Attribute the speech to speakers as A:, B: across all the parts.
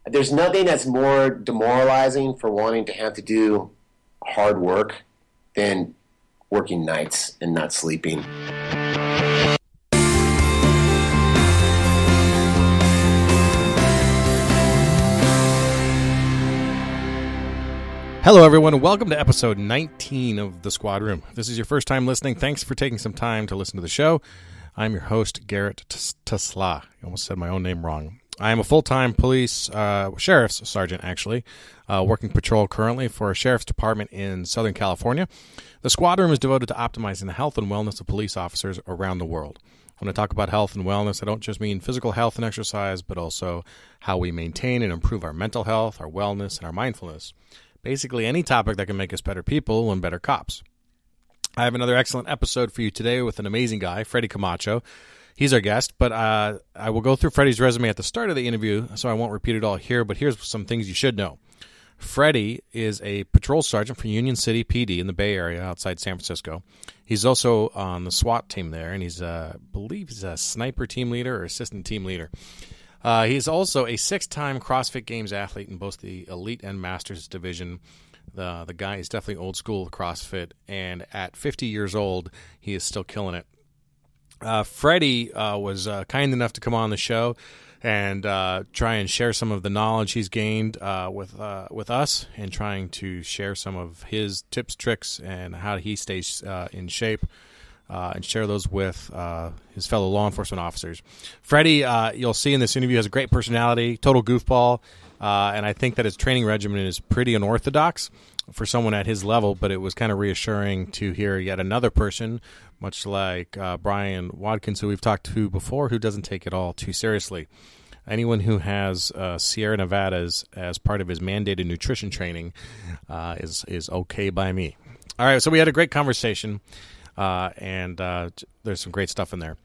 A: There's nothing that's more demoralizing for wanting to have to do hard work than working nights and not sleeping.
B: Hello, everyone, and welcome to episode 19 of The Squad Room. If this is your first time listening, thanks for taking some time to listen to the show. I'm your host, Garrett Tesla. I almost said my own name wrong. I am a full-time sheriff's sergeant, actually, working patrol currently for a sheriff's department in Southern California. The Squad Room is devoted to optimizing the health and wellness of police officers around the world. When I talk about health and wellness, I don't just mean physical health and exercise, but also how we maintain and improve our mental health, our wellness, and our mindfulness. Basically, any topic that can make us better people and better cops. I have another excellent episode for you today with an amazing guy, Freddy Camacho. He's our guest, but I will go through Freddy's resume at the start of the interview, so I won't repeat it all here, but here's some things you should know. Freddy is a patrol sergeant for Union City PD in the Bay Area outside San Francisco. He's also on the SWAT team there, and I believe he's a sniper team leader or assistant team leader. He's also a 6-time CrossFit Games athlete in both the Elite and Masters division. The guy is definitely old school CrossFit, and at 50 years old, he is still killing it. Freddy was kind enough to come on the show and try and share some of the knowledge he's gained with us, and trying to share some of his tips, tricks, and how he stays in shape. And share those with his fellow law enforcement officers. Freddy, you'll see in this interview, has a great personality, total goofball, and I think that his training regimen is pretty unorthodox for someone at his level, but it was kind of reassuring to hear yet another person, much like Brian Watkins, who we've talked to before, who doesn't take it all too seriously. Anyone who has Sierra Nevadas as part of his mandated nutrition training is okay by me. All right, so we had a great conversation. And there's some great stuff in there.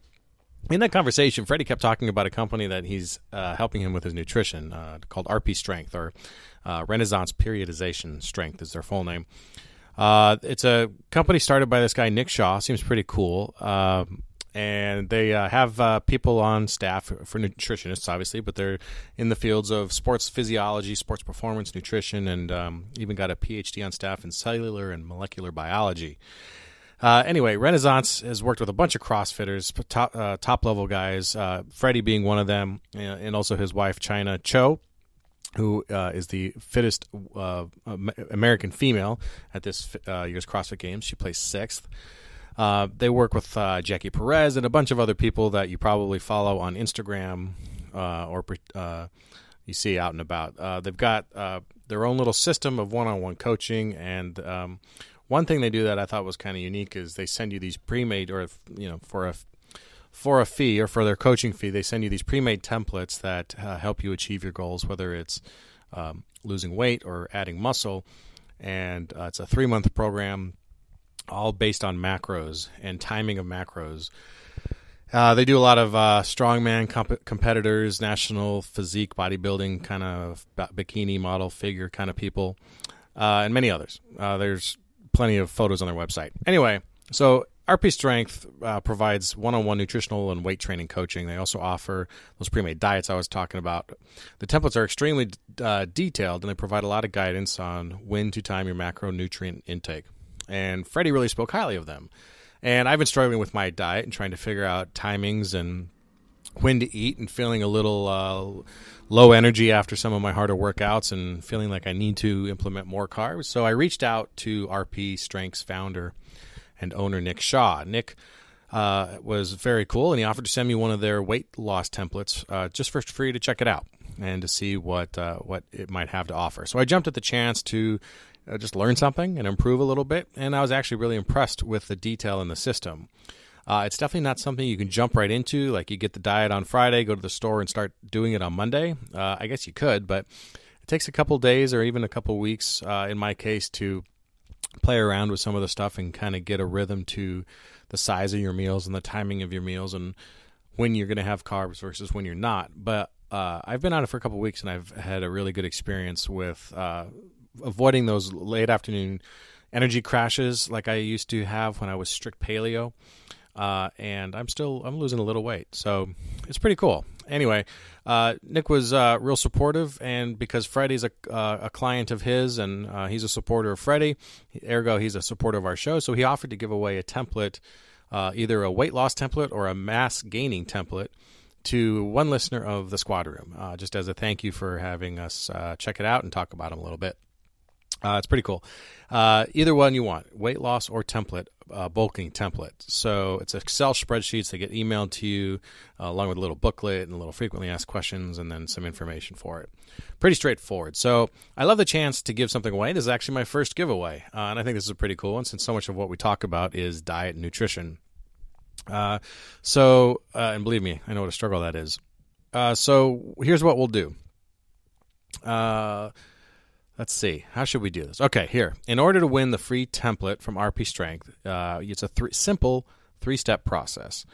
B: In that conversation, Freddy kept talking about a company that he's helping him with his nutrition called RP Strength, or Renaissance Periodization Strength is their full name. It's a company started by this guy, Nick Shaw. Seems pretty cool. And they have people on staff for nutritionists, obviously, but they're in the fields of sports physiology, sports performance, nutrition, and even got a PhD on staff in cellular and molecular biology. Anyway, Renaissance has worked with a bunch of CrossFitters, top-level guys, Freddy being one of them, and also his wife, Chyna Cho, who is the fittest American female at this year's CrossFit Games. She placed 6th. They work with Jackie Perez and a bunch of other people that you probably follow on Instagram or you see out and about. They've got their own little system of one-on-one coaching, and one thing they do that I thought was kind of unique is they send you these pre-made, or for a fee or for their coaching fee, they send you these pre-made templates that help you achieve your goals, whether it's losing weight or adding muscle. And it's a 3-month program, all based on macros and timing of macros. They do a lot of strongman competitors, national physique bodybuilding kind of bikini model figure kind of people, and many others. There's plenty of photos on their website. Anyway, so RP Strength provides one-on-one nutritional and weight training coaching. They also offer those pre-made diets I was talking about. The templates are extremely detailed, and they provide a lot of guidance on when to time your macronutrient intake. And Freddy really spoke highly of them. And I've been struggling with my diet and trying to figure out timings and when to eat, and feeling a little low energy after some of my harder workouts, and feeling like I need to implement more carbs. So I reached out to RP Strength's founder and owner, Nick Shaw. Nick was very cool, and he offered to send me one of their weight loss templates just for free to check it out and to see what it might have to offer. So I jumped at the chance to just learn something and improve a little bit, and I was actually really impressed with the detail in the system. It's definitely not something you can jump right into, like you get the diet on Friday, go to the store, and start doing it on Monday. I guess you could, but it takes a couple days or even a couple weeks, in my case, to play around with some of the stuff and kind of get a rhythm to the size of your meals and the timing of your meals and when you're going to have carbs versus when you're not. But I've been on it for a couple weeks, and I've had a really good experience with avoiding those late afternoon energy crashes like I used to have when I was strict paleo. And I'm losing a little weight, so it's pretty cool. Anyway, Nick was real supportive, and because Freddy's a client of his, and he's a supporter of Freddy, ergo he's a supporter of our show, so he offered to give away a template, either a weight loss template or a mass gaining template, to one listener of the Squad Room, just as a thank you for having us check it out and talk about him a little bit. It's pretty cool. Either one you want, weight loss or template, bulking template. So it's Excel spreadsheets that get emailed to you along with a little booklet and a little frequently asked questions and then some information for it. Pretty straightforward. So I love the chance to give something away. This is actually my first giveaway, and I think this is a pretty cool one since so much of what we talk about is diet and nutrition. And believe me, I know what a struggle that is. So here's what we'll do. Let's see. How should we do this? Okay, here. In order to win the free template from RP Strength, it's a simple three-step process.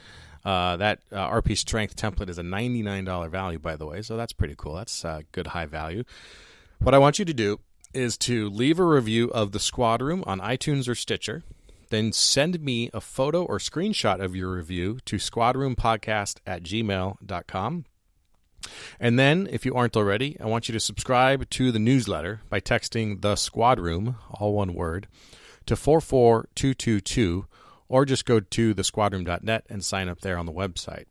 B: That RP Strength template is a $99 value, by the way, so that's pretty cool. That's good high value. What I want you to do is to leave a review of the Squad Room on iTunes or Stitcher. Then send me a photo or screenshot of your review to squadroompodcast@gmail.com. And then, if you aren't already, I want you to subscribe to the newsletter by texting the Squad Room, all one word, to 44222, or just go to thesquadroom.net and sign up there on the website.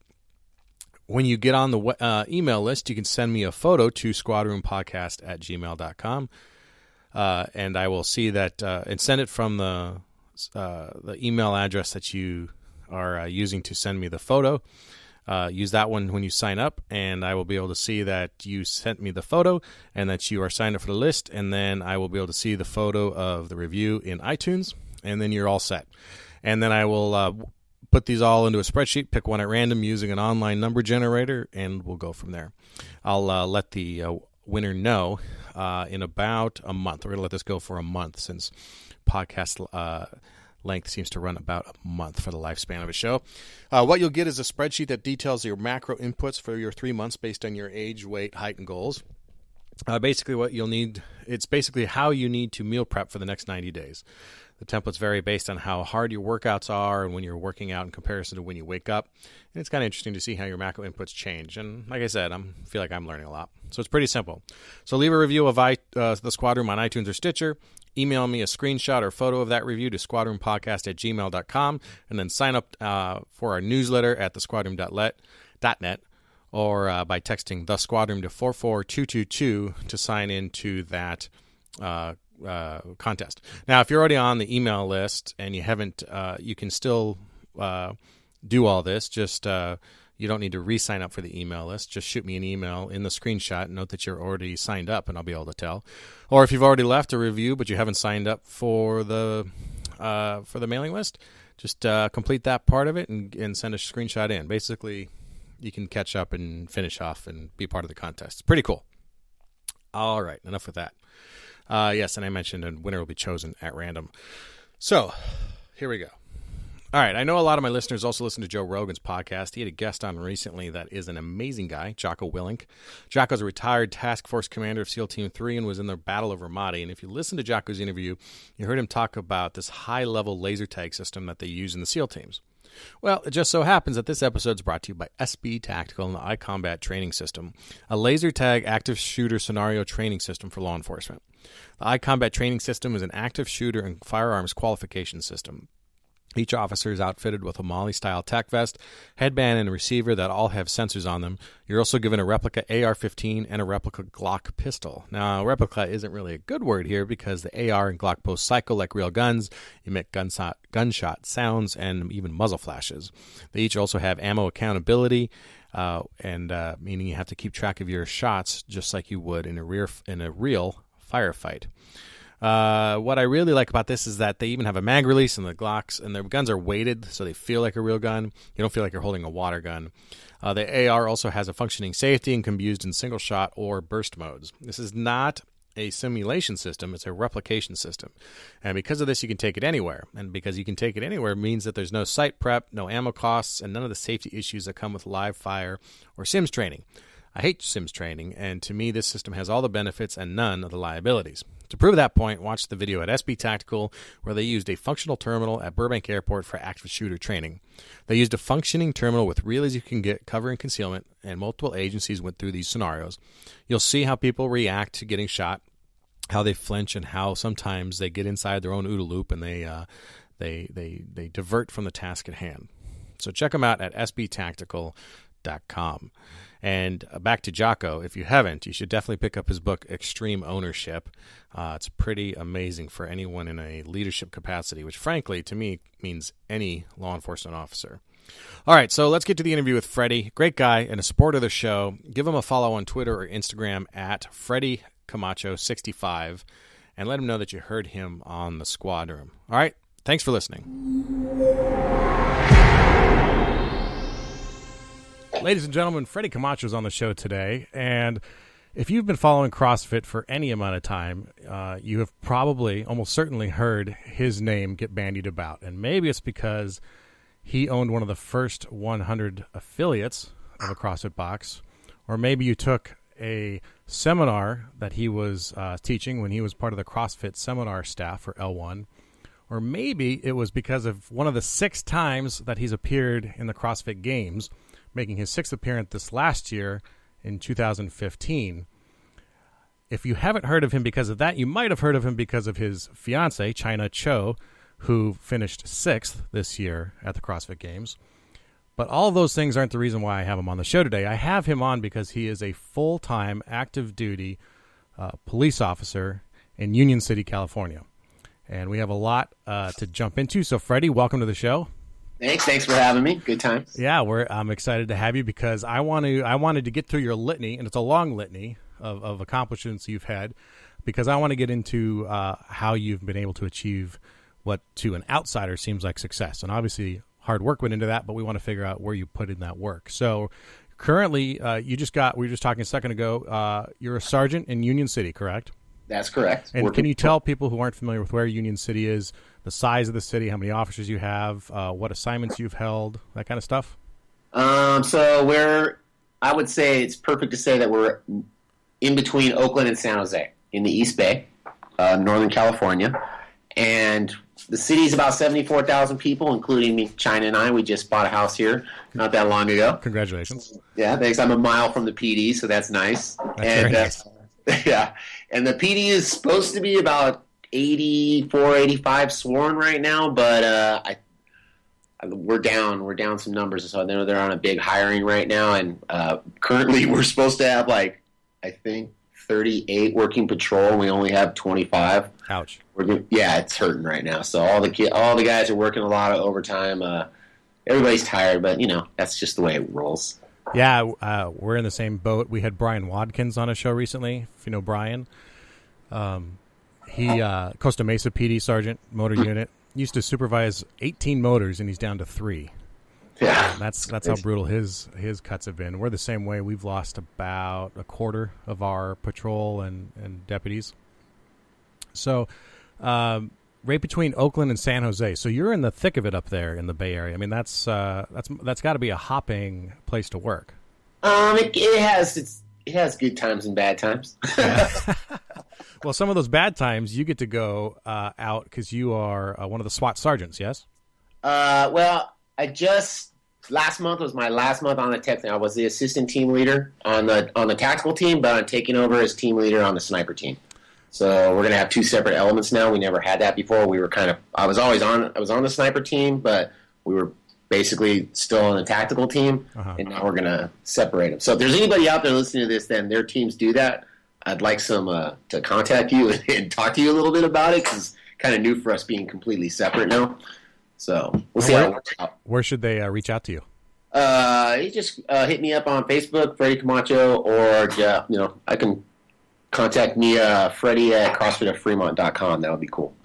B: When you get on the email list, you can send me a photo to squadroompodcast@gmail.com, and I will see that and send it from the email address that you are using to send me the photo. Use that one when you sign up, and I will be able to see that you sent me the photo and that you are signed up for the list, and then I will be able to see the photo of the review in iTunes, and then you're all set. And then I will put these all into a spreadsheet, pick one at random using an online number generator, and we'll go from there. I'll let the winner know in about a month. We're going to let this go for a month since podcast length seems to run about a month for the lifespan of a show. What you'll get is a spreadsheet that details your macro inputs for your 3 months based on your age, weight, height, and goals. Basically what you'll need, it's basically how you need to meal prep for the next 90 days. The templates vary based on how hard your workouts are and when you're working out in comparison to when you wake up. And it's kind of interesting to see how your macro inputs change. And like I said, I feel like I'm learning a lot. So it's pretty simple. So leave a review of the Squad Room on iTunes or Stitcher. Email me a screenshot or photo of that review to squadroompodcast@gmail.com, and then sign up for our newsletter at thesquadroom.net or by texting the Squad Room to 44222 to sign into that contest. Now, if you're already on the email list and you haven't, you can still do all this. Just you don't need to re-sign up for the email list. Just shoot me an email in the screenshot. Note that you're already signed up, and I'll be able to tell. Or if you've already left a review but you haven't signed up for the mailing list, just complete that part of it and send a screenshot in. Basically, you can catch up and finish off and be part of the contest. It's pretty cool. All right, enough with that. Yes, and I mentioned a winner will be chosen at random. So, here we go. All right, I know a lot of my listeners also listen to Joe Rogan's podcast. He had a guest on recently that is an amazing guy, Jocko Willink. Jocko's a retired task force commander of SEAL Team 3 and was in the Battle of Ramadi. And if you listen to Jocko's interview, you heard him talk about this high-level laser tag system that they use in the SEAL teams. Well, it just so happens that this episode is brought to you by SB Tactical and the iCombat Training System, a laser tag active shooter scenario training system for law enforcement. The iCombat Training System is an active shooter and firearms qualification system. Each officer is outfitted with a Molly-style tech vest, headband, and a receiver that all have sensors on them. You're also given a replica AR-15 and a replica Glock pistol. Now, replica isn't really a good word here because the AR and Glock both cycle like real guns, emit gunshot sounds, and even muzzle flashes. They each also have ammo accountability, meaning you have to keep track of your shots just like you would in a real firefight. What I really like about this is that they even have a mag release, and the Glocks and their guns are weighted so they feel like a real gun. You don't feel like you're holding a water gun. The AR also has a functioning safety and can be used in single shot or burst modes. This is not a simulation system, it's a replication system. And because of this, you can take it anywhere. And because you can take it anywhere means that there's no site prep, no ammo costs, and none of the safety issues that come with live fire or sims training. I hate sims training, and to me, this system has all the benefits and none of the liabilities. To prove that point, watch the video at SB Tactical, where they used a functional terminal at Burbank Airport for active shooter training. They used a functioning terminal with real as you can get cover and concealment, and multiple agencies went through these scenarios. You'll see how people react to getting shot, how they flinch, and how sometimes they get inside their own OODA loop and they divert from the task at hand. So check them out at sbtactical.com. And back to Jocko, if you haven't, you should definitely pick up his book, Extreme Ownership. It's pretty amazing for anyone in a leadership capacity, which frankly, to me, means any law enforcement officer. All right, so let's get to the interview with Freddy. Great guy and a supporter of the show. Give him a follow on Twitter or Instagram at Freddy Camacho 65, and let him know that you heard him on the Squad Room. All right, thanks for listening. Ladies and gentlemen, Freddy Camacho is on the show today, and if you've been following CrossFit for any amount of time, you have probably, almost certainly heard his name get bandied about, and maybe it's because he owned one of the first 100 affiliates of a CrossFit box, or maybe you took a seminar that he was teaching when he was part of the CrossFit seminar staff for L1, or maybe it was because of one of the 6 times that he's appeared in the CrossFit Games, making his 6th appearance this last year in 2015. If you haven't heard of him because of that, you might have heard of him because of his fiancée, Chyna Cho, who finished 6th this year at the CrossFit Games. But all of those things aren't the reason why I have him on the show today. I have him on because he is a full-time, active-duty police officer in Union City, California. And we have a lot to jump into. So, Freddy, welcome to the show.
A: Thanks for having me. Good times.
B: Yeah, I'm excited to have you because I wanted to get through your litany, and it's a long litany of accomplishments you've had, because I want to get into how you've been able to achieve what to an outsider seems like success. And obviously hard work went into that, but we want to figure out where you put in that work. So currently, we were just talking a second ago, you're a sergeant in Union City, correct?
A: That's correct.
B: And can you tell people who aren't familiar with where Union City is, the size of the city, how many officers you have, what assignments you've held, that kind of stuff?
A: So I would say it's perfect to say that we're in between Oakland and San Jose in the East Bay, Northern California. And the city's about 74,000 people, including me, Chyna and I. We just bought a house here not that long ago.
B: Congratulations.
A: Yeah, thanks. I'm a mile from the PD, so that's nice.
B: That's very nice.
A: Yeah, and the PD is supposed to be about 84, 85 sworn right now, but we're down some numbers. So I know they're on a big hiring right now, and currently we're supposed to have I think 38 working patrol, and we only have 25.
B: Ouch.
A: Yeah, it's hurting right now. So all the guys are working a lot of overtime. Everybody's tired, but that's just the way it rolls.
B: Yeah, we're in the same boat. We had Brian Wadkins on a show recently, if you know Brian. He Costa Mesa PD Sergeant, motor unit. Used to supervise 18 motors, and he's down to 3.
A: Yeah,
B: that's how brutal his cuts have been. We're the same way. We've lost about a quarter of our patrol and deputies. So, right between Oakland and San Jose. So you're in the thick of it up there in the Bay Area. I mean, that's got to be a hopping place to work.
A: It has good times and bad times.
B: Yeah. Well, some of those bad times you get to go out because you are one of the SWAT sergeants. Yes.
A: Well, last month was my last month on the tech thing. I was the assistant team leader on the tactical team, but I'm taking over as team leader on the sniper team. So we're going to have 2 separate elements now. We never had that before. We were I was on the sniper team, but we were basically still on the tactical team, and now we're going to separate them. So if there's anybody out there listening to this, then their teams do that, I'd like some to contact you and talk to you a little bit about it, because it's kind of new for us being completely separate now. So we'll see how it works out.
B: Where should they reach out to you?
A: You just hit me up on Facebook, Freddy Camacho, or I can contact me, Freddy at CrossFit@Fremont.com. That would be cool.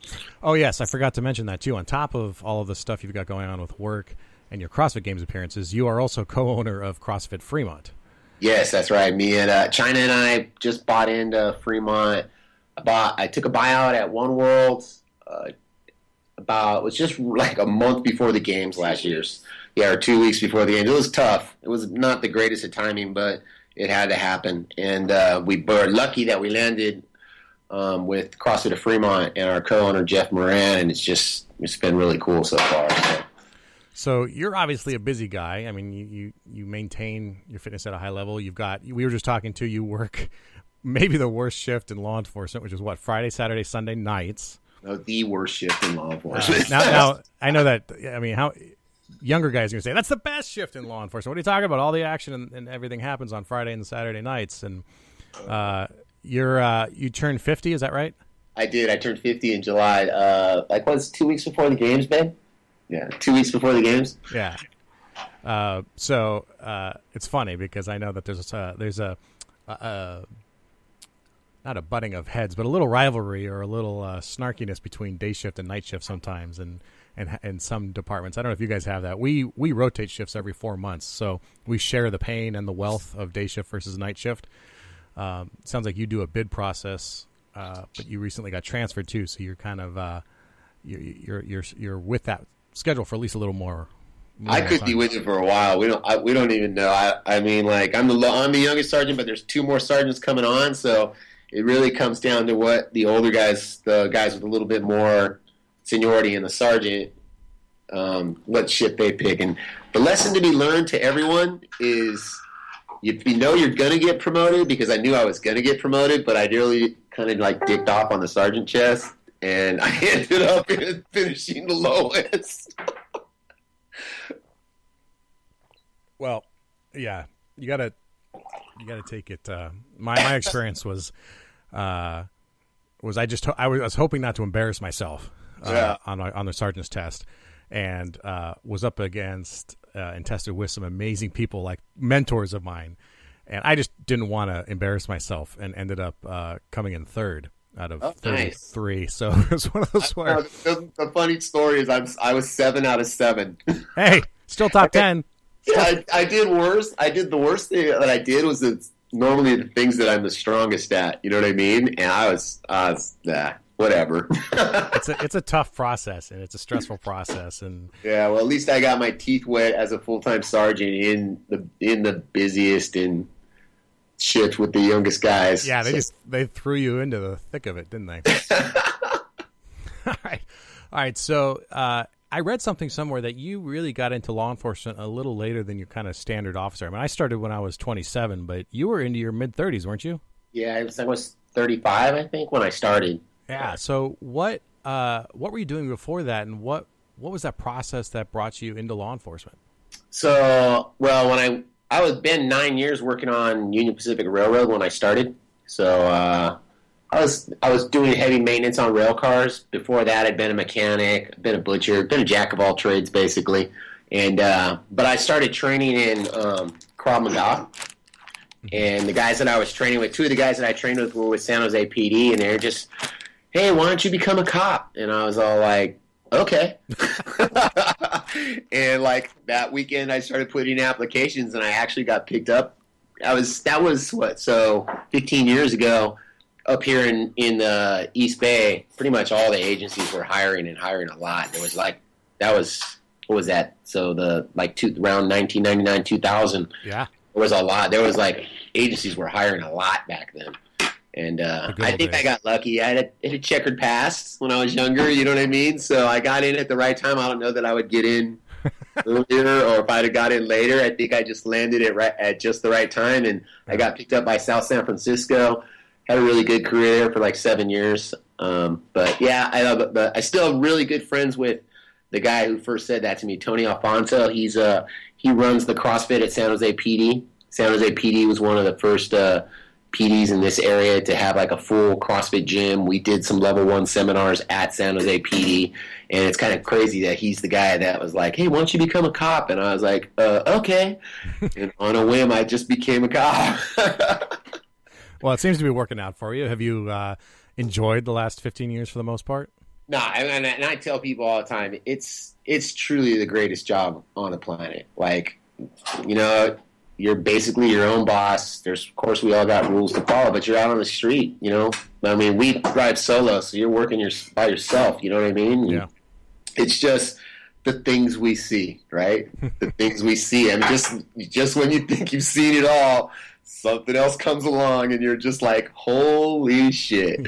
B: Oh, yes. I forgot to mention that, too. On top of all of the stuff you've got going on with work and your CrossFit Games appearances, you are also co-owner of CrossFit Fremont.
A: Yes, that's right. Me and Chyna and I just bought into Fremont. I took a buyout at One World it was just like a month before the games last year. Yeah, or 2 weeks before the games. It was tough. It was not the greatest of timing, but it had to happen. And we were lucky that we landed with CrossFit of Fremont and our co-owner Jeff Moran, and it's been really cool so far.
B: So you're obviously a busy guy. I mean, you maintain your fitness at a high level. We were just talking to you work maybe the worst shift in law enforcement, which is what, Friday, Saturday, Sunday nights.
A: No, the worst shift in law enforcement.
B: Now I know that. I mean, how younger guys are going to say that's the best shift in law enforcement. What are you talking about? All the action and everything happens on Friday and Saturday nights. And you turned 50, is that right?
A: I did. I turned 50 in July. Was 2 weeks before the games, Ben? Yeah, 2 weeks before the games.
B: Yeah. So it's funny because I know that there's a not a butting of heads, but a little rivalry or a little snarkiness between day shift and night shift sometimes, and some departments. I don't know if you guys have that. We rotate shifts every 4 months, so we share the pain and the wealth of day shift versus night shift. Sounds like you do a bid process, but you recently got transferred too, so you're kind of you're with that schedule for at least a little more.
A: I could be with you for a while. We don't even know. I mean, like I'm the youngest sergeant, but there's 2 more sergeants coming on, so it really comes down to what the older guys, the guys with a little bit more seniority in the sergeant, what shift they pick. And the lesson to be learned to everyone is if you know you're going to get promoted, because I knew I was going to get promoted, but I really kind of like dicked off on the sergeant chest, and I ended up finishing the lowest.
B: Well, yeah, you gotta take it. My experience was I was hoping not to embarrass myself on the sergeant's test, and was up against and tested with some amazing people like mentors of mine, and I just didn't want to embarrass myself, and ended up coming in third out of 33. Nice. So it was one of those where
A: the funny story is I was 7 out of 7.
B: Hey, still top 10.
A: Yeah, I did worse. I did the worst thing that I did was normally the things that I'm the strongest at. You know what I mean? And I was whatever.
B: It's a tough process, and it's a stressful process. And
A: yeah, well, at least I got my teeth wet as a full-time sergeant in the busiest and shift with the youngest guys.
B: Yeah, they threw you into the thick of it, didn't they? All right. So I read something somewhere that you really got into law enforcement a little later than your kind of standard officer. I mean, I started when I was 27, but you were into your mid-30s, weren't you?
A: Yeah, I was 35, I think, when I started.
B: Yeah. So what were you doing before that, and what was that process that brought you into law enforcement?
A: So, well, when I was been 9 years working on Union Pacific Railroad when I started. So I was doing heavy maintenance on rail cars. Before that, I'd been a mechanic, been a butcher, been a jack of all trades, basically. And but I started training in Krav Maga. And the guys that I was training with, 2 of the guys that I trained with were with San Jose PD, and they're just, hey, why don't you become a cop? And I was all like, okay. And like that weekend, I started putting in applications, and I actually got picked up. That was what? So 15 years ago. Up here in the East Bay, pretty much all the agencies were hiring a lot. There was what was that? So around 1999, 2000.
B: Yeah.
A: There was a lot. There was agencies were hiring a lot back then. And I think I got lucky. I had a checkered past when I was younger, you know what I mean? So I got in at the right time. I don't know that I would get in earlier, or if I'd have got in later. I think I just landed at just the right time, and I got picked up by South San Francisco. Had a really good career there for 7 years. But yeah, I still have really good friends with the guy who first said that to me, Tony Alfonso. He runs the CrossFit at San Jose PD. San Jose PD was one of the first PDs in this area to have a full CrossFit gym. We did some level 1 seminars at San Jose PD, and it's kind of crazy that he's the guy that was like, hey, why don't you become a cop? And I was like, okay. And on a whim, I just became a cop.
B: Well, it seems to be working out for you. Have you enjoyed the last 15 years for the most part?
A: No, and I tell people all the time, it's truly the greatest job on the planet. You're basically your own boss. Of course, we all got rules to follow, but you're out on the street, I mean, we drive solo, so you're working by yourself, you know what I mean?
B: Yeah.
A: It's just the things we see, right? The things we see. And just when you think you've seen it all, something else comes along, and you're just like, holy shit.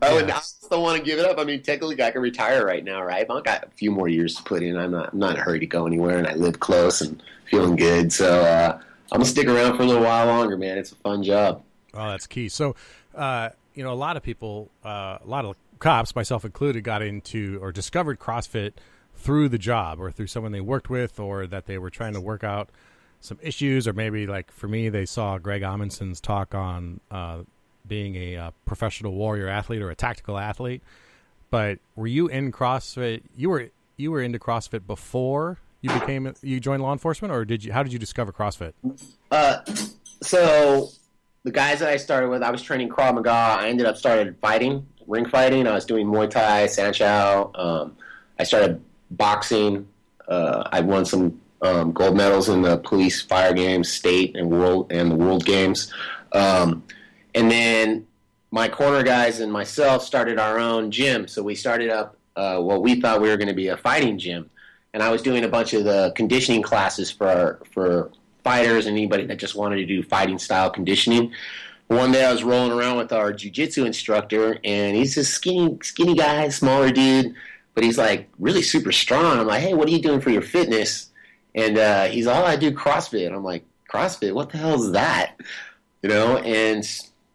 A: I still want to give it up. I mean, technically, I can retire right now, right? I've got a few more years to put in. I'm not in a hurry to go anywhere, and I live close and feeling good. So I'm gonna stick around for a little while longer, man. It's a fun job.
B: Oh, that's key. So, a lot of people, a lot of cops, myself included, got into or discovered CrossFit through the job or through someone they worked with, or that they were trying to work out some issues, or maybe like for me, they saw Greg Amundsen's talk on being a professional warrior athlete or a tactical athlete. But were you in CrossFit? You were into CrossFit before you joined law enforcement, or how did you discover CrossFit?
A: So the guys that I started with, I was training Krav Maga. I ended up started ring fighting. I was doing Muay Thai, Sanchow. I started boxing. I won some gold medals in the police fire games, state and the world games. And then my corner guys and myself started our own gym. So we started up what we thought we were going to be a fighting gym. And I was doing a bunch of the conditioning classes for fighters and anybody that just wanted to do fighting style conditioning. One day I was rolling around with our jiu-jitsu instructor, and he's this skinny guy, smaller dude, but he's like really super strong. I'm like, hey, what are you doing for your fitness? And he's like, oh, I do CrossFit. I'm like, CrossFit? What the hell is that? And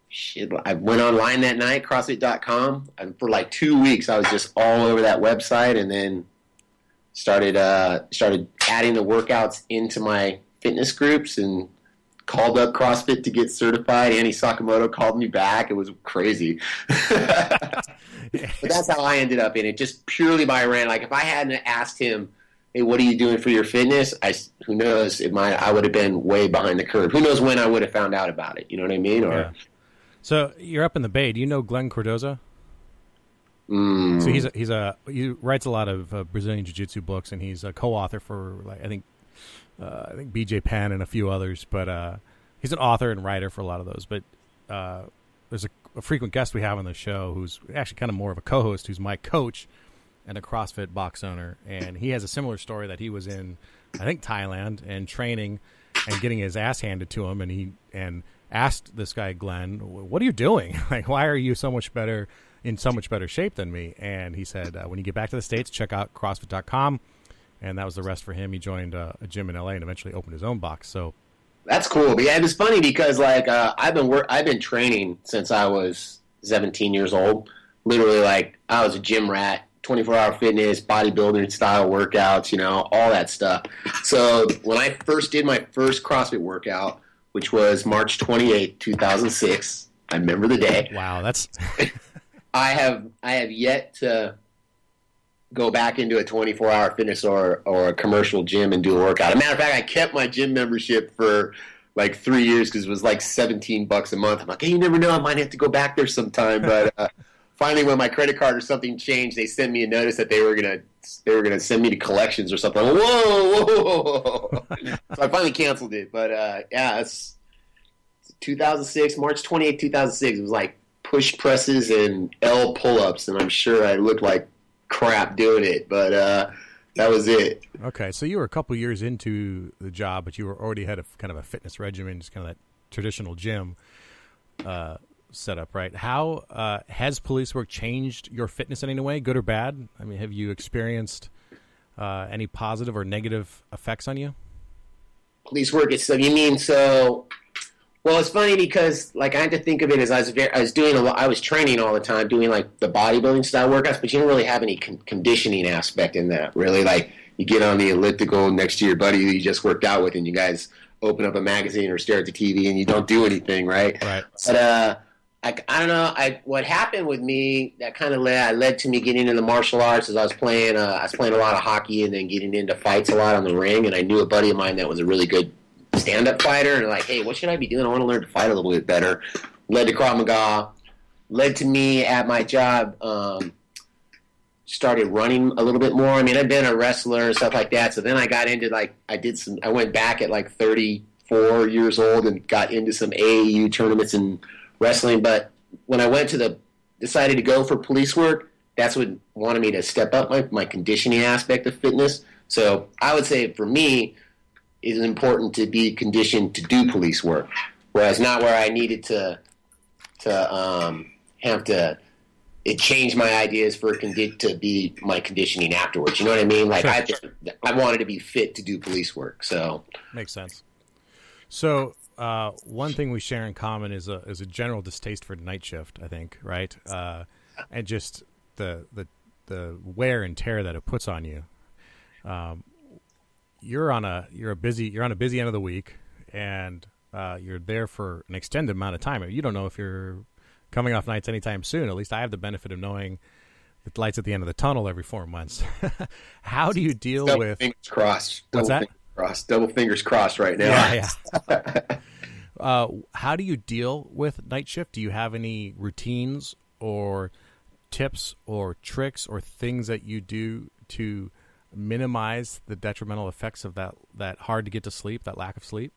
A: shit, I went online that night, CrossFit.com, and for like 2 weeks I was just all over that website, and then started adding the workouts into my fitness groups and called up CrossFit to get certified. Andy Sakamoto called me back. It was crazy. But that's how I ended up in it, just purely by random. Like if I hadn't asked him, hey, what are you doing for your fitness? Who knows? I would have been way behind the curve. Who knows when I would have found out about it? You know what I mean?
B: Yeah. So you're up in the Bay. Do you know Glenn Cordoza? So he writes a lot of Brazilian Jiu-Jitsu books, and he's a co-author for I think BJ Penn and a few others. But he's an author and writer for a lot of those. But there's a frequent guest we have on the show who's actually kind of more of a co-host, who's my coach and a CrossFit box owner, and he has a similar story that he was in, I think, Thailand and training and getting his ass handed to him, and he asked this guy Glenn, "What are you doing? Like, why are you in so much better shape than me?" And he said, "When you get back to the States, check out CrossFit.com," and that was the rest for him. He joined a gym in LA and eventually opened his own box. So
A: that's cool. But yeah, it was funny because I've been training since I was 17 years old. Literally, like I was a gym rat. 24-hour fitness, bodybuilding style workouts, all that stuff. So when I first did my first CrossFit workout, which was March 28th, 2006, I remember the day.
B: Wow, that's...
A: I have yet to go back into a 24-hour fitness or a commercial gym and do a workout. As a matter of fact, I kept my gym membership for like 3 years because it was like $17 a month. I'm like, hey, you never know, I might have to go back there sometime, but... Finally, when my credit card or something changed, they sent me a notice that they were gonna send me to collections or something. Whoa! So I finally canceled it. But it's 2006, March 28, 2006. It was like push presses and L pull-ups, and I'm sure I looked like crap doing it. But that was it.
B: Okay, so you were a couple years into the job, but you were already had a kind of a fitness regimen, just kind of that traditional gym setup, right? How has police work changed your fitness in any way, good or bad? I mean, have you experienced any positive or negative effects on you?
A: Police work itself, you mean? So, well, it's funny because like I had to think of it as I was training all the time, doing like the bodybuilding style workouts, but you don't really have any conditioning aspect in that, really. Like you get on the elliptical next to your buddy who you just worked out with, and you guys open up a magazine or stare at the TV, and you don't do anything, right?
B: Right.
A: But I don't know. What happened with me that kind of led to me getting into martial arts is I was playing a lot of hockey and then getting into fights a lot on the ring. And I knew a buddy of mine that was a really good stand-up fighter. And like, hey, what should I be doing? I want to learn to fight a little bit better. Led to Krav Maga. Led to me at my job started running a little bit more. I mean, I've been a wrestler and stuff like that. So then I got into I went back at like 34 years old and got into some AAU tournaments and wrestling. But when I decided to go for police work, that's what wanted me to step up my conditioning aspect of fitness. So I would say for me, is important to be conditioned to do police work, whereas not where I needed to have to. It changed my ideas to be my conditioning afterwards. You know what I mean? Like I wanted to be fit to do police work. So
B: makes sense. So one thing we share in common is a general distaste for night shift. I think, right? And just the wear and tear that it puts on you. You're on a busy end of the week, and you're there for an extended amount of time. You don't know if you're coming off nights anytime soon. At least I have the benefit of knowing the lights at the end of the tunnel every 4 months. How do you deal with
A: fingers crossed?
B: What's that?
A: Double fingers crossed right now.
B: Yeah. How do you deal with night shift? Do you have any routines or tips or tricks or things that you do to minimize the detrimental effects of that hard to get to sleep, that lack of sleep?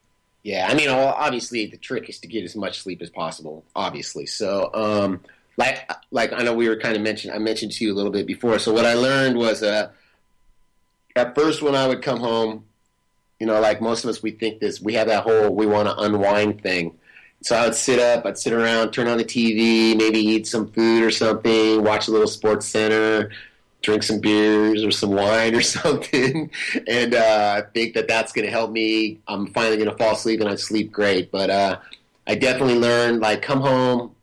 A: Yeah, I mean, obviously the trick is to get as much sleep as possible, obviously. So, like I know we were kind of I mentioned to you a little bit before. So what I learned was, at first when I would come home, you know, like most of us, we have that whole, we want to unwind thing. So I would sit around, turn on the TV, maybe eat some food or something, watch a little Sports Center, drink some beers or some wine or something, and think that's going to help me. I'm finally going to fall asleep, and I sleep great. But I definitely learned, like, come home,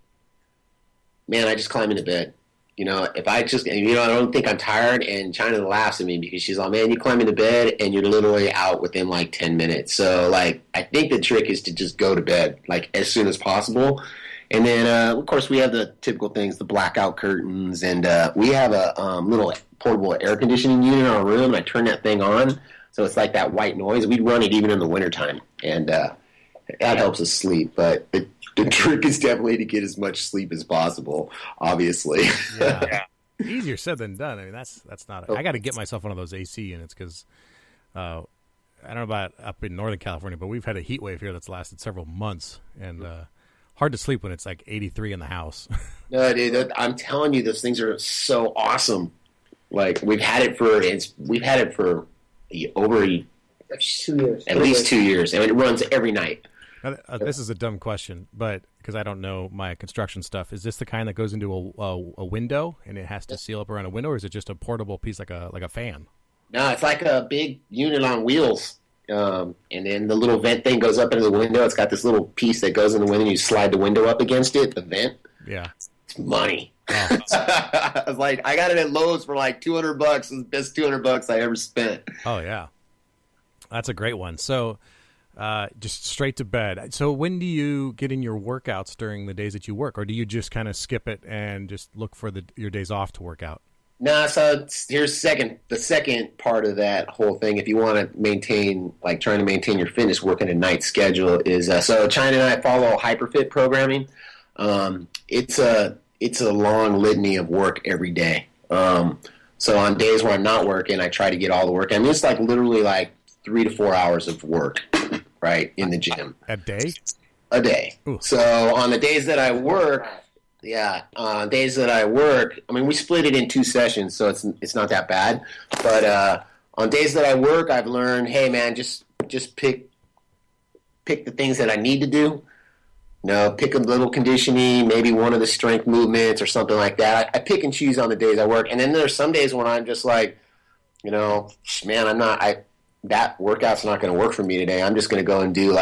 A: man, I just climb into bed. You know, if I just, you know, I don't think I'm tired, and Chyna laughs at me because she's like, man, you climb into bed, and you're literally out within, like, 10 minutes. So, like, I think the trick is to just go to bed, like, as soon as possible. And then, of course, we have the typical things, the blackout curtains, and we have a little portable air conditioning unit in our room, and I turn that thing on, so it's like that white noise. We run it even in the wintertime, and that helps us sleep. But the trick is definitely to get as much sleep as possible, obviously.
B: Yeah. Easier said than done. I mean, that's not – I got to get myself one of those AC units because I don't know about up in Northern California, but we've had a heat wave here that's lasted several months, and hard to sleep when it's like 83 in the house.
A: No, dude, I'm telling you, those things are so awesome. Like we've had it for over 2 years, at least 2 years, and it runs every night.
B: Now, this is a dumb question, but because I don't know my construction stuff, is this the kind that goes into a window and it has to seal up around a window, or is it just a portable piece like a fan?
A: No, it's like a big unit on wheels. And then the little vent thing goes up into the window. It's got this little piece that goes in the window, and you slide the window up against it, the vent.
B: Yeah.
A: It's money. Oh. I was like, I got it at Lowe's for like $200. It's the best $200 I ever spent.
B: Oh, yeah. That's a great one. So just straight to bed. So when do you get in your workouts during the days that you work, or do you just kind of skip it and just look for your days off to work out?
A: No, so here's the second part of that whole thing. If you want to maintain, like trying to maintain your fitness, working a night schedule is so Chyna and I follow hyperfit programming. It's a long litany of work every day. So on days where I'm not working, I try to get all the work. I mean, it's like literally like 3 to 4 hours of work, right, in the gym.
B: A day?
A: A day. Ooh. So on the days that I work. Yeah, days that I work, I mean, we split it in 2 sessions, so it's not that bad. But on days that I work, I've learned, hey, man, just pick the things that I need to do. You know, pick a little conditioning, maybe one of the strength movements or something like that. I pick and choose on the days I work. And then there's some days when I'm just like, you know, man, that workout's not going to work for me today. I'm just going to go and do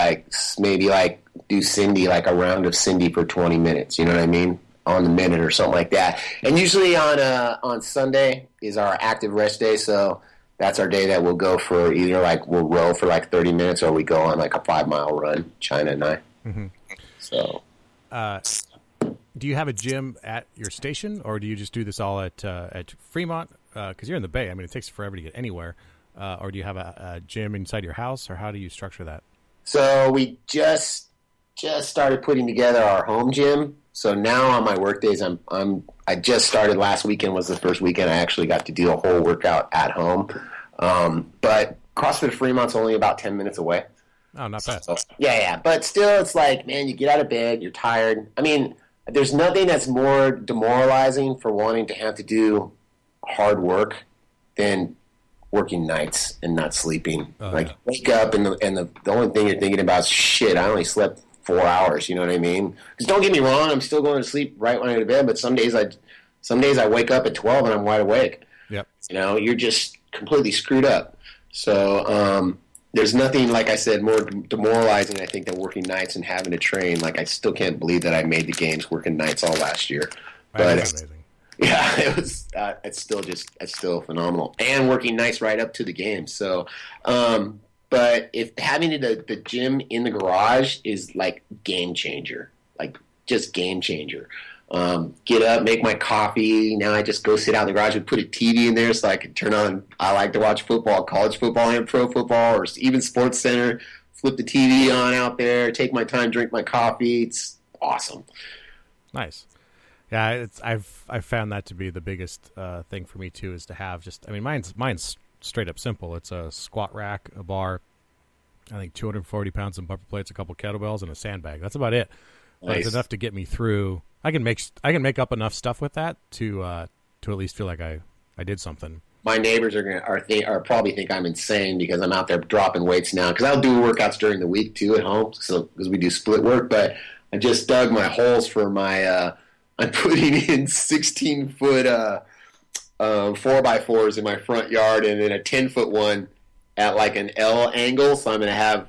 A: do Cindy, like a round of Cindy for 20 minutes. You know what I mean? On the minute or something like that. And usually on Sunday is our active rest day, so that's our day that we'll go for either like we'll row for like 30 minutes or we go on like a 5-mile run, Chyna and I. Mm-hmm. So,
B: do you have a gym at your station, or do you just do this all at Fremont? Because you're in the Bay. I mean, it takes forever to get anywhere. Or do you have a gym inside your house, or how do you structure that?
A: So we just started putting together our home gym. So now on my work days, I just started last weekend was the first weekend I actually got to do a whole workout at home. But CrossFit Fremont's only about 10 minutes away.
B: Oh, not bad.
A: So, yeah. But still, it's like, man, you get out of bed, you're tired. I mean, there's nothing that's more demoralizing for wanting to have to do hard work than working nights and not sleeping.
B: Yeah.
A: Wake up and the only thing you're thinking about is, shit, I only slept 4 hours. You know what I mean? Because don't get me wrong, I'm still going to sleep right when I go to bed. But some days I wake up at 12 and I'm wide awake.
B: Yep.
A: You're just completely screwed up. So there's nothing, like I said, more demoralizing, I think, than working nights and having to train. Like, I still can't believe that I made the games working nights all last year. But
B: That's amazing.
A: Yeah, it was. It's still phenomenal, and working nights right up to the game. So, but if having the gym in the garage is like game changer, like just game changer. Get up, make my coffee. Now I just go sit out in the garage and put a TV in there so I can turn on. I like to watch football, college football and pro football, or even Sports Center. Flip the TV on out there, take my time, drink my coffee. It's awesome.
B: Nice. Yeah, I've found that to be the biggest thing for me too, is to have mine's straight up simple. It's a squat rack, a bar, I think 240 pounds of bumper plates, a couple kettlebells, and a sandbag. That's about it.
A: Nice.
B: But it's enough to get me through. I can make up enough stuff with that to at least feel like I did something.
A: My neighbors are probably think I'm insane because I'm out there dropping weights now. Because I'll do workouts during the week too at home, so because we do split work. But I just dug my holes for my. I'm putting in 16-foot 4x4s in my front yard, and then a 10-foot one at like an L angle. So I'm going to have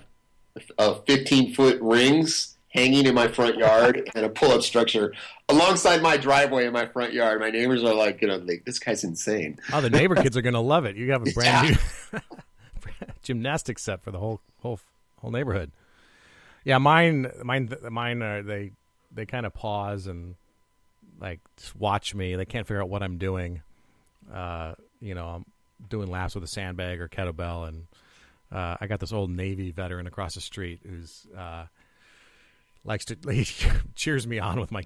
A: 15-foot rings hanging in my front yard and a pull-up structure alongside my driveway in my front yard. My neighbors are like, this guy's insane.
B: Oh, the neighbor kids are going to love it. You have a brand new gymnastics set for the whole neighborhood. Yeah, mine are they kind of pause and like just watch me. They can't figure out what I'm doing. I'm doing laps with a sandbag or kettlebell, and I got this old Navy veteran across the street who's he cheers me on with my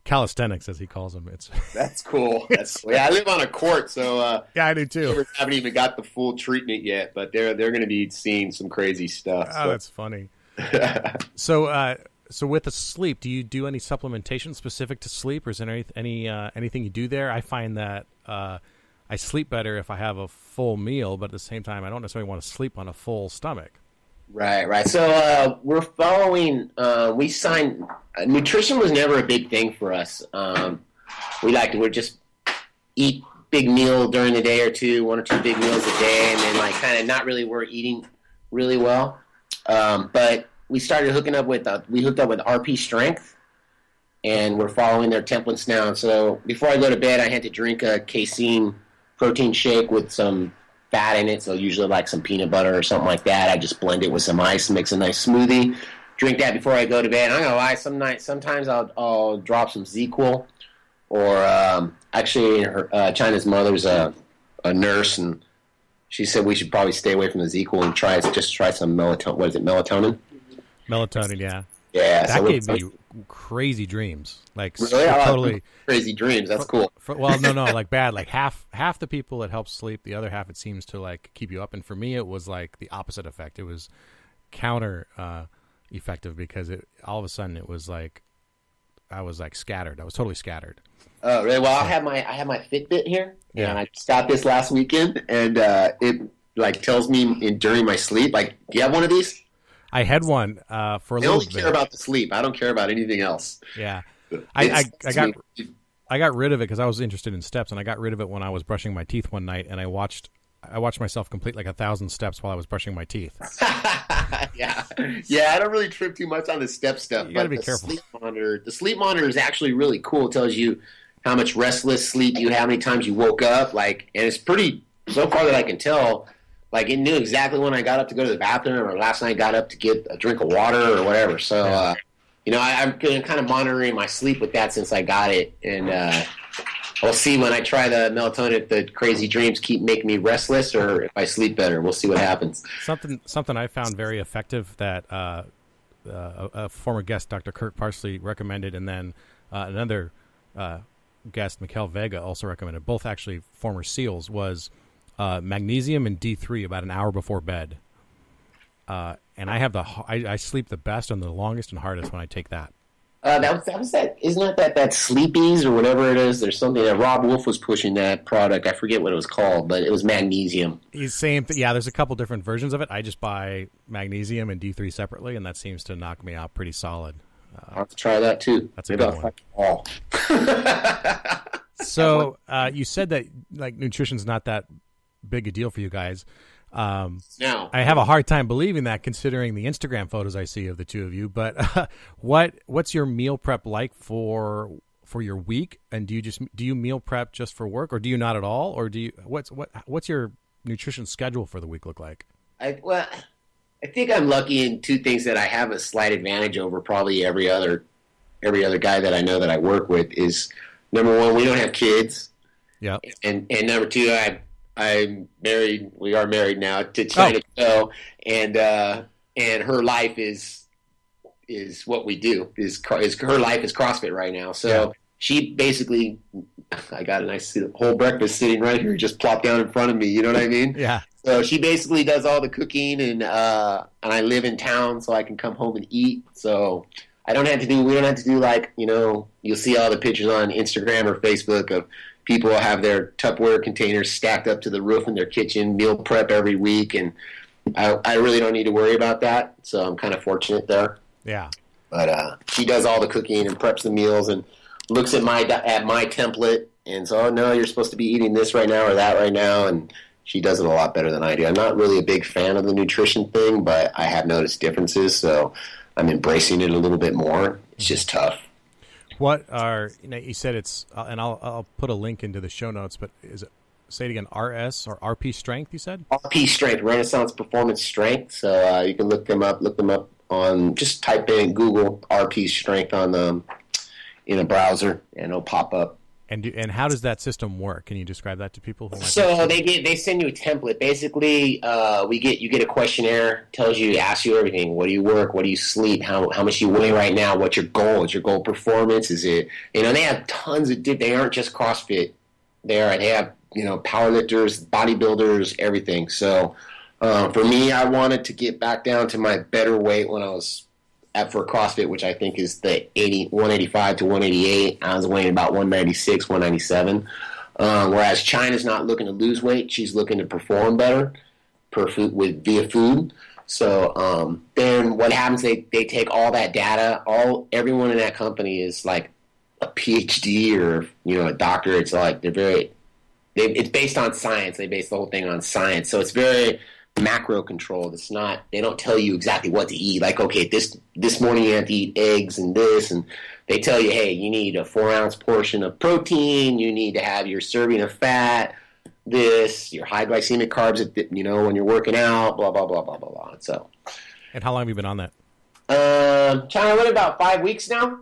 B: calisthenics, as he calls them.
A: That's cool. I live on a court, so
B: yeah, I do too.
A: Haven't even got the full treatment yet, but they're going to be seeing some crazy stuff.
B: Oh, that's funny. So with the sleep, do you do any supplementation specific to sleep, or is there anything you do there? I find that I sleep better if I have a full meal, but at the same time, I don't necessarily want to sleep on a full stomach.
A: Right. So we're following. We signed. Nutrition was never a big thing for us. We'd just eat big meal during the day or two, 1 or 2 big meals a day, and then like kind of not really were eating really well. But we started hooking up with RP Strength, and we're following their templates now. So before I go to bed, I had to drink a casein protein shake with some fat in it, so usually like some peanut butter or something like that. I just blend it with some ice, mix a nice smoothie, drink that before I go to bed. I'm gonna lie, sometimes I'll drop some ZQL, or actually Chyna's mother's a nurse, and she said we should probably stay away from the ZQL and try some melatonin. What is it, melatonin?
B: Melatonin, yeah.
A: Yeah,
B: that gave me crazy dreams. Like
A: really?
B: Totally
A: crazy dreams. That's cool.
B: No, like bad. Like half the people it helps sleep, the other half it seems to like keep you up. And for me, it was like the opposite effect. It was counter effective because all of a sudden it was like I was like scattered. I was totally scattered.
A: Oh, really? Well, I have my Fitbit here, and I just got this last weekend, and it like tells me during my sleep. Like, do you have one of these?
B: I had one for a little bit.
A: I only care about the sleep. I don't care about anything else.
B: Yeah, I got rid of it because I was interested in steps, and I got rid of it when I was brushing my teeth one night, and I watched myself complete like 1,000 steps while I was brushing my teeth.
A: Yeah. I don't really trip too much on the step stuff.
B: You gotta be careful.
A: The sleep monitor is actually really cool. It tells you how much restless sleep you have, how many times you woke up, and it's pretty. So far that I can tell. Like, it knew exactly when I got up to go to the bathroom, or last night got up to get a drink of water or whatever. So, I'm kind of monitoring my sleep with that since I got it. And we'll see when I try the melatonin if the crazy dreams keep making me restless or if I sleep better. We'll see what happens.
B: Something I found very effective that a former guest, Dr. Kirk Parsley, recommended, and then another guest, Mikkel Vega, also recommended, both actually former SEALs, was magnesium and D3 about an hour before bed. And I have I sleep the best and the longest and hardest when I take that.
A: That was that. Isn't that Sleepies or whatever it is? There's something that Rob Wolf was pushing that product. I forget what it was called, but it was magnesium.
B: He's saying, yeah, there's a couple different versions of it. I just buy magnesium and D3 separately, and that seems to knock me out pretty solid.
A: I'll have to try that too.
B: That's a good one. So you said that like nutrition's not that big a deal for you guys.
A: No,
B: I have a hard time believing that, considering the Instagram photos I see of the two of you. But what's your meal prep like for your week? And do you meal prep just for work, or do you not at all, or what's your nutrition schedule for the week look like?
A: I think I'm lucky in two things that I have a slight advantage over probably every other guy that I know that I work with is, number one, we don't have kids.
B: Yeah.
A: And number two, I'm married. We are married now to Chyna Cho, and her life is what we do. Her life is CrossFit right now. So she basically, I got a nice whole breakfast sitting right here, just plopped down in front of me. You know what I mean?
B: Yeah.
A: So she basically does all the cooking, and I live in town, so I can come home and eat. So we don't have to do like, you'll see all the pictures on Instagram or Facebook of people have their Tupperware containers stacked up to the roof in their kitchen, meal prep every week, and I really don't need to worry about that. So I'm kind of fortunate there.
B: Yeah.
A: But she does all the cooking and preps the meals and looks at my template and so, oh, no, you're supposed to be eating this right now or that right now, and she does it a lot better than I do. I'm not really a big fan of the nutrition thing, but I have noticed differences, so I'm embracing it a little bit more. It's just tough.
B: What are, you said it's, and I'll put a link into the show notes, but is it, say it again, RS or RP Strength, you said?
A: RP Strength, Renaissance Performance Strength. So you can look them up on, just type in Google RP Strength on in a browser, and it'll pop up.
B: And how does that system work? Can you describe that to people?
A: So they send you a template. Basically, you get a questionnaire, asks you everything. What do you work? What do you sleep? How much you weigh right now? What's your goal? Is your goal performance? Is it, they have tons of, they aren't just CrossFit. They have, powerlifters, bodybuilders, everything. So for me, I wanted to get back down to my better weight when I was for CrossFit, which I think is the 185 to 188. I was weighing about 196, 197. Whereas Chyna's not looking to lose weight. She's looking to perform better via food. So then what happens, they take all that data. Everyone in that company is like a PhD or, a doctor. It's like it's based on science. They base the whole thing on science. So it's very macro controlled. It's not, they don't tell you exactly what to eat. Like, okay, this morning you have to eat eggs and this, and they tell you, hey, you need a 4-ounce portion of protein, you need to have your serving of fat, your high glycemic carbs, when you're working out, blah, blah, blah, blah, blah, blah. So.
B: And how long have you been on that?
A: Chyna, what, about 5 weeks now?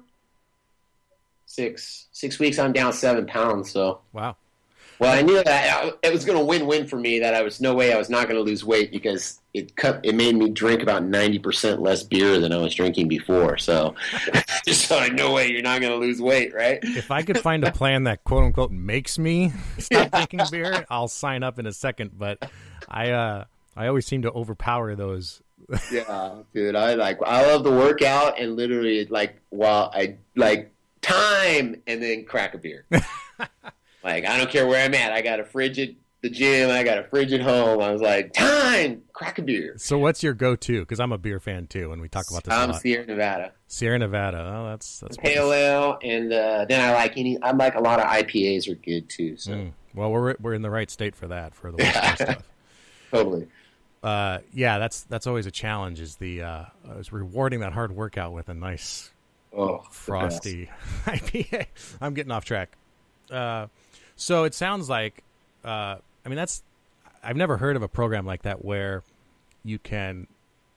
A: 6 weeks, I'm down 7 pounds, so.
B: Wow.
A: Well, I knew that it was going to win-win for me, that I was no way I was not going to lose weight, because it made me drink about 90% less beer than I was drinking before. So just thought, no way you're not going to lose weight, right?
B: If I could find a plan that quote-unquote makes me stop drinking beer, I'll sign up in a second. But I always seem to overpower those.
A: Yeah, dude, I love the workout, and literally time and then crack a beer. Like, I don't care where I'm at. I got a fridge at the gym. I got a fridge at home. I was like, time, crack a beer.
B: So what's your go-to? Because I'm a beer fan, too, and we talk about this a lot.
A: Sierra Nevada.
B: Sierra Nevada. Oh, that's
A: pale ale, and then I like a lot of IPAs are good, too. So.
B: Well, we're in the right state for that, for the West Coast stuff.
A: Totally.
B: Yeah, that's always a challenge, is I was rewarding that hard workout with a nice frosty IPA. I'm getting off track. So it sounds like, I've never heard of a program like that where you can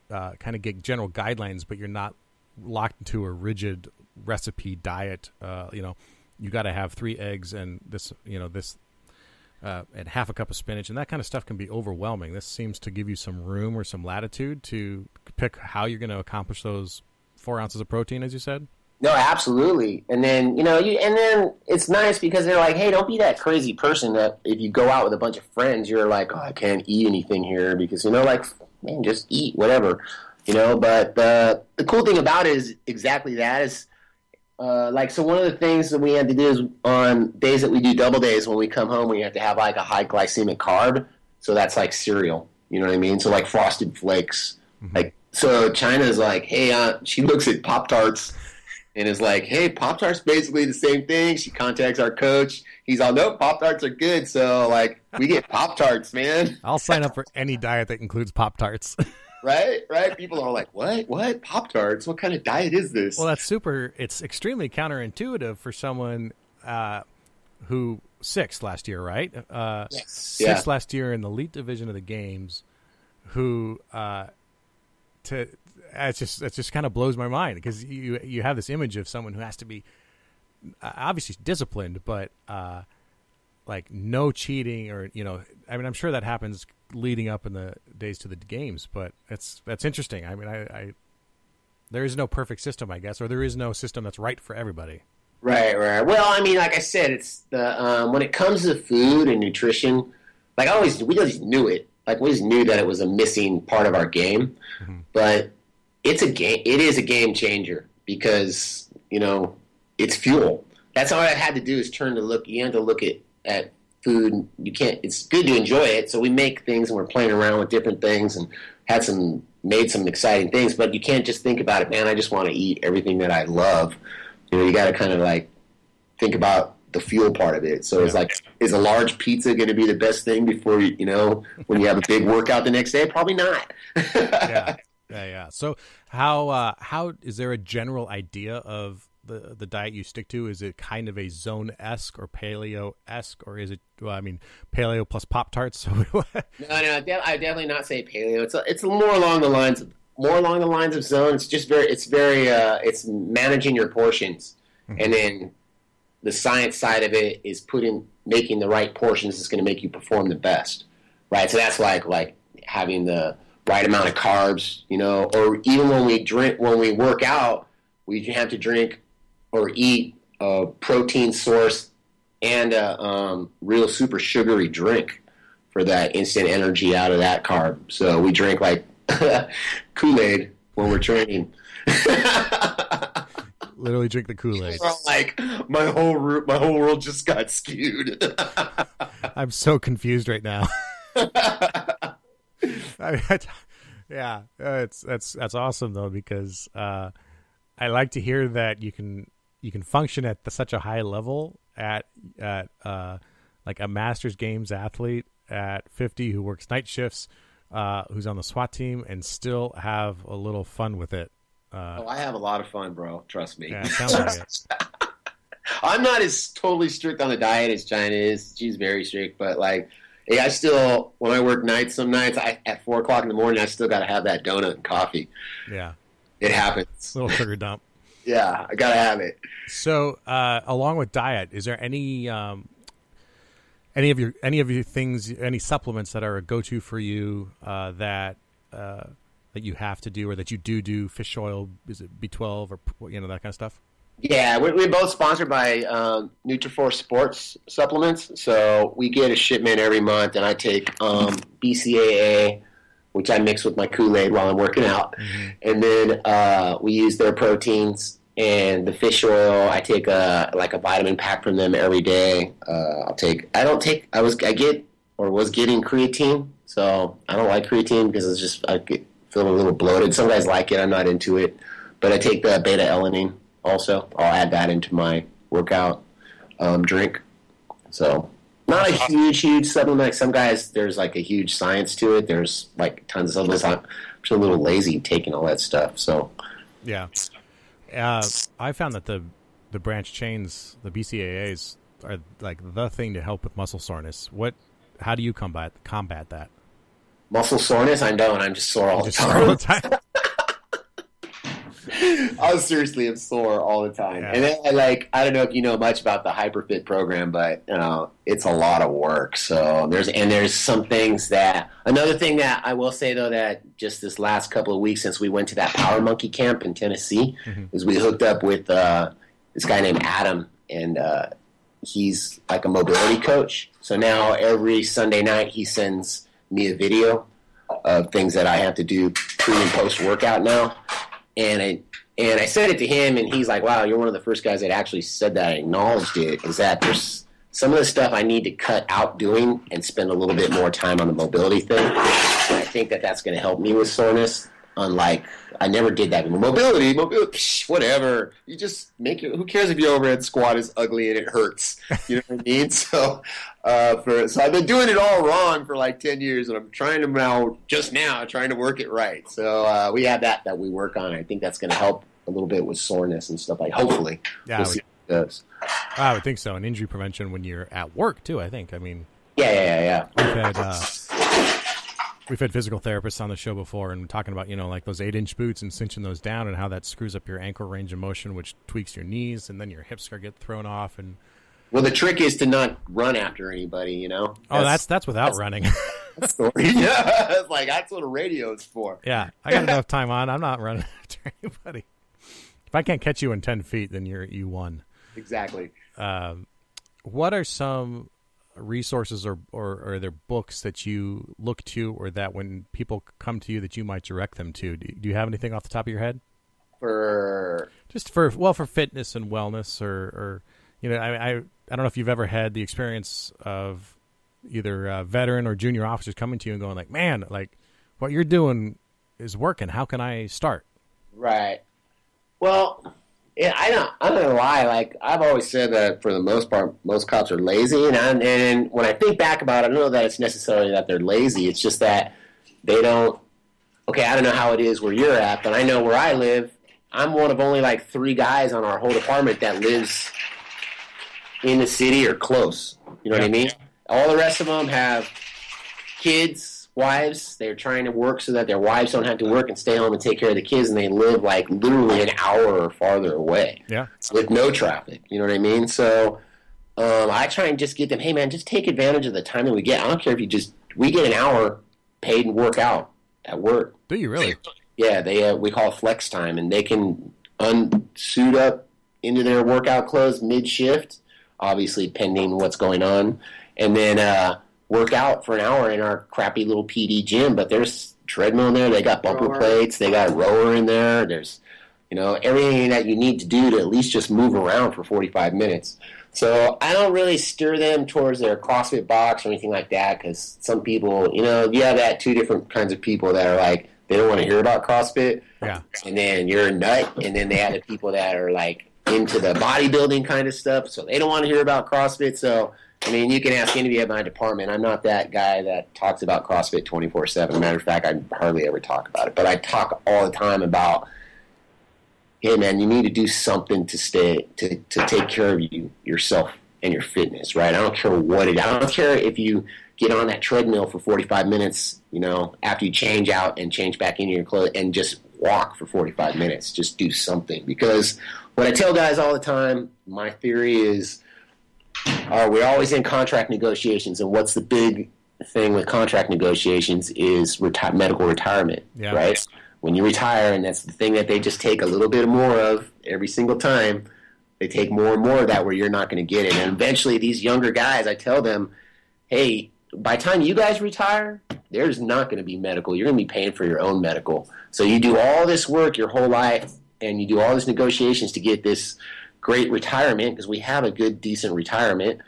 B: kind of get general guidelines, but you're not locked into a rigid recipe diet. You got to have 3 eggs and this, and half a cup of spinach, and that kind of stuff can be overwhelming. This seems to give you some room or some latitude to pick how you're going to accomplish those 4 ounces of protein, as you said.
A: No, absolutely. And then, then it's nice because they're like, hey, don't be that crazy person that if you go out with a bunch of friends, you're like, oh, I can't eat anything here because, man, just eat whatever, but the cool thing about it is exactly that is So one of the things that we had to do is on days that we do double days, when we come home, we have to have like a high glycemic carb. So that's like cereal, you know what I mean? So like Frosted Flakes. Like, so Chyna's like, hey, she looks at Pop-Tarts and is like, hey, Pop-Tarts basically the same thing. She contacts our coach. He's all, nope, Pop-Tarts are good. So like, we get Pop-Tarts, man.
B: I'll sign up for any diet that includes Pop-Tarts.
A: Right? People are like, what? Pop-Tarts? What kind of diet is this?
B: Well, it's extremely counterintuitive for someone who sixth last year, right?
A: Yes.
B: Sixth last year in the elite division of the games, who it just kind of blows my mind, because you have this image of someone who has to be obviously disciplined, but like no cheating, or I mean, I'm sure that happens leading up in the days to the games, but that's interesting. I mean, there is no perfect system, I guess, or there is no system that's right for everybody.
A: Right. Well, I mean, like I said, it's the when it comes to food and nutrition, like we just knew it. Like, we just knew that it was a missing part of our game, but it is a game changer, because it's fuel. That's all I had to do is you have to look at food. You can't. It's good to enjoy it. So we make things, and we're playing around with different things, and made some exciting things. But you can't just think about it, man. I just want to eat everything that I love. You got to kind of like think about the fuel part of it. So it's like, is a large pizza going to be the best thing before when you have a big workout the next day? Probably not.
B: Yeah. So how is there a general idea of the diet you stick to? Is it kind of a zone-esque or paleo-esque, or is it, paleo plus Pop-Tarts?
A: No, I definitely not say paleo. It's more along the lines of zone. It's just it's managing your portions, and then the science side of it is making the right portions is going to make you perform the best, right? So that's like having the right amount of carbs, or even when we work out, we have to drink or eat a protein source and a real super sugary drink for that instant energy out of that carb. So we drink like Kool-Aid when we're training.
B: Literally drink the Kool-Aid.
A: Like, my whole world just got skewed.
B: I'm so confused right now. That's awesome though, because I like to hear that you can function at such a high level at like a Masters Games athlete at 50 who works night shifts, who's on the SWAT team, and still have a little fun with it.
A: I have a lot of fun, bro. Trust me.
B: Yeah, it sounds like it.
A: I'm not as totally strict on the diet as Chyna is. She's very strict, but like, hey, I still, when I work nights, some nights at 4 o'clock in the morning, I still got to have that donut and coffee.
B: Yeah,
A: it happens.
B: A little sugar dump.
A: Yeah, I gotta have it.
B: So, along with diet, is there any of your things, any supplements that are a go-to for you that you have to do, or that you do? Fish oil, is it B12 or that kind of stuff?
A: Yeah, we're both sponsored by Nutriforce Sports Supplements, so we get a shipment every month, and I take BCAA, which I mix with my Kool-Aid while I'm working out, and then we use their proteins, and the fish oil, I take a vitamin pack from them every day. I was getting creatine, so I don't like creatine because I feel a little bloated. Some guys like it, I'm not into it, but I take the beta-alanine. Also, I'll add that into my workout drink. So, not a huge supplement. Like some guys, there's like a huge science to it. There's like tons of supplements. I'm just a little lazy taking all that stuff. So,
B: yeah, I found that the branch chains, the BCAAs, are like the thing to help with muscle soreness. How do you combat that?
A: Muscle soreness? I don't. I'm just sore all the time. I seriously am sore all the time. Yeah. And then I don't know if you know much about the Hyperfit program, but it's a lot of work. So there's some things another thing that I will say though, that just this last couple of weeks since we went to that Power Monkey camp in Tennessee, is we hooked up with this guy named Adam, and he's like a mobility coach. So now every Sunday night he sends me a video of things that I have to do pre and post workout now. And And I said it to him, and he's like, wow, you're one of the first guys that actually said that. I acknowledged it, is that there's some of the stuff I need to cut out doing and spend a little bit more time on the mobility thing. And I think that that's going to help me with soreness. Unlike, I never did that. Mobility, whatever. You just make it. Who cares if your overhead squat is ugly and it hurts? You know what I mean? So I've been doing it all wrong for like 10 years, and I'm trying to work it right. So we have that we work on. I think that's going to help a little bit with soreness and stuff. Like, hopefully,
B: yeah,
A: we'll see how it goes.
B: I would think so. And injury prevention when you're at work too. I think. I mean,
A: yeah.
B: We've had physical therapists on the show before and talking about, like those 8-inch boots and cinching those down and how that screws up your ankle range of motion, which tweaks your knees, and then your hips get thrown off. And
A: well, the trick is to not run after anybody,
B: That's without running.
A: That's story. Yeah, it's like that's what a radio is for.
B: Yeah, I got enough time on. I'm not running after anybody. If I can't catch you in 10 feet, then you won.
A: Exactly.
B: What are some resources or are there books that you look to, or that when people come to you that you might direct them to? Do you have anything off the top of your head
A: for
B: fitness and wellness, or I don't know if you've ever had the experience of either veteran or junior officers coming to you and going like, man, like what you're doing is working, how can I start?
A: Right. Well, yeah, I don't know why. Like, I've always said that for the most part, most cops are lazy. And when I think back about it, I don't know that it's necessarily that they're lazy. It's just that they don't. Okay, I don't know how it is where you're at, but I know where I live. I'm one of only like 3 guys on our whole department that lives in the city or close. You know what I mean? All the rest of them have kids, wives. They're trying to work so that their wives don't have to work and stay home and take care of the kids, and they live like literally an hour or farther away.
B: Yeah,
A: with no traffic. You know what I mean? So I try and just get them, hey man, just take advantage of the time that we get. I don't care if we get an hour paid and work out at work.
B: Do you really?
A: Yeah, we call it flex time, and they can suit up into their workout clothes mid-shift, obviously pending what's going on, and then work out for an hour in our crappy little PD gym. But there's treadmill in there. They got bumper plates. They got a rower in there. There's, everything that you need to do to at least just move around for 45 minutes. So I don't really steer them towards their CrossFit box or anything like that, because some people, you have that 2 different kinds of people that are like, they don't want to hear about CrossFit.
B: Yeah.
A: And then you're a nut. And then they have the people that are like into the bodybuilding kind of stuff, so they don't want to hear about CrossFit. So, I mean, you can ask anybody at my department. I'm not that guy that talks about CrossFit 24/7. Matter of fact, I hardly ever talk about it. But I talk all the time about, hey, man, you need to do something to take care of yourself and your fitness, right? I don't care what it is. I don't care if you get on that treadmill for 45 minutes, after you change out and change back into your clothes, and just walk for 45 minutes. Just do something. Because what I tell guys all the time, my theory is, we're always in contract negotiations, and what's the big thing with contract negotiations is medical retirement, right? When you retire, and that's the thing that they just take a little bit more of every single time, they take more and more of that where you're not going to get it. And eventually these younger guys, I tell them, hey, by the time you guys retire, there's not going to be medical. You're going to be paying for your own medical. So you do all this work your whole life, and you do all these negotiations to get this great retirement, because we have a good, decent retirement,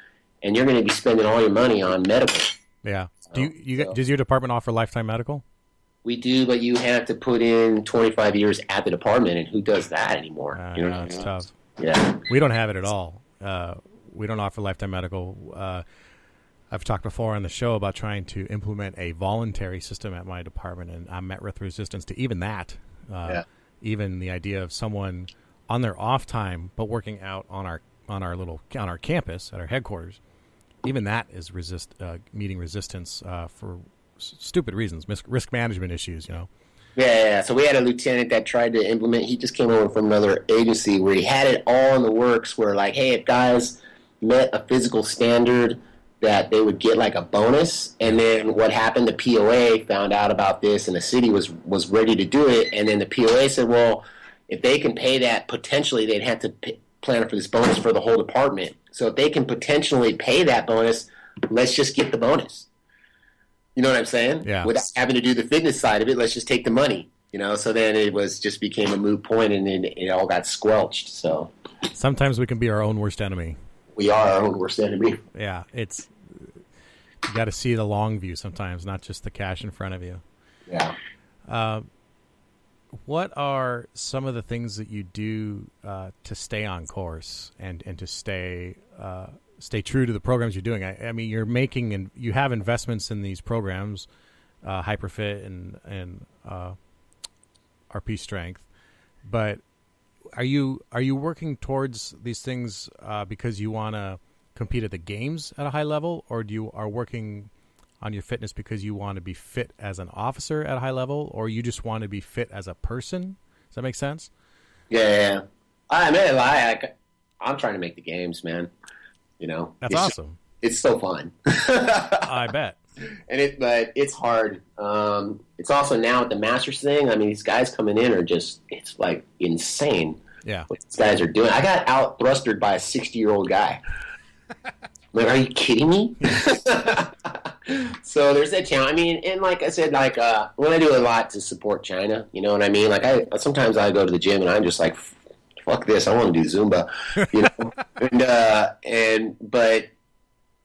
A: and you're going to be spending all your money on medical.
B: Yeah. Does your department offer lifetime medical?
A: We do, but you have to put in 25 years at the department, and who does that anymore?
B: It's tough.
A: Yeah.
B: We don't have it at all. We don't offer lifetime medical. I've talked before on the show about trying to implement a voluntary system at my department, and I met with resistance to even that. Even the idea of someone on their off time but working out on our campus at our headquarters, even that is meeting resistance for stupid reasons, risk management issues.
A: Yeah. So we had a lieutenant that tried to implement. He just came over from another agency where he had it all in the works. Where like, hey, if guys met a physical standard, that they would get like a bonus. And then what happened, the POA found out about this, and the city was ready to do it. And then the POA said, well, if they can pay that, potentially they'd have to plan for this bonus for the whole department. So if they can potentially pay that bonus, let's just get the bonus. You know what I'm saying?
B: Yeah.
A: Without having to do the fitness side of it, let's just take the money. So then it just became a moot point, and then it all got squelched. So
B: sometimes we can be our own worst enemy.
A: We are our own worst enemy.
B: Yeah, you got to see the long view sometimes, not just the cash in front of you.
A: Yeah.
B: What are some of the things that you do to stay on course and to stay true to the programs you're doing? I mean, you're making and you have investments in these programs, Hyperfit and RP Strength, but are you working towards these things because you want to compete at the games at a high level, or are working on your fitness because you want to be fit as an officer at a high level, or you just want to be fit as a person? Does that make sense?
A: Yeah. I mean, I'm trying to make the games, man.
B: That's awesome.
A: It's so fun.
B: I bet.
A: But it's hard. It's also now with the Masters thing. I mean, these guys coming in are it's like insane.
B: Yeah.
A: What these guys are doing. I got out thrustered by a 60-year-old guy. Like, are you kidding me? So there's that challenge. I mean, and like I said, when I do a lot to support Chyna, you know what I mean? Like sometimes I go to the gym and I'm just like, fuck this, I want to do Zumba, but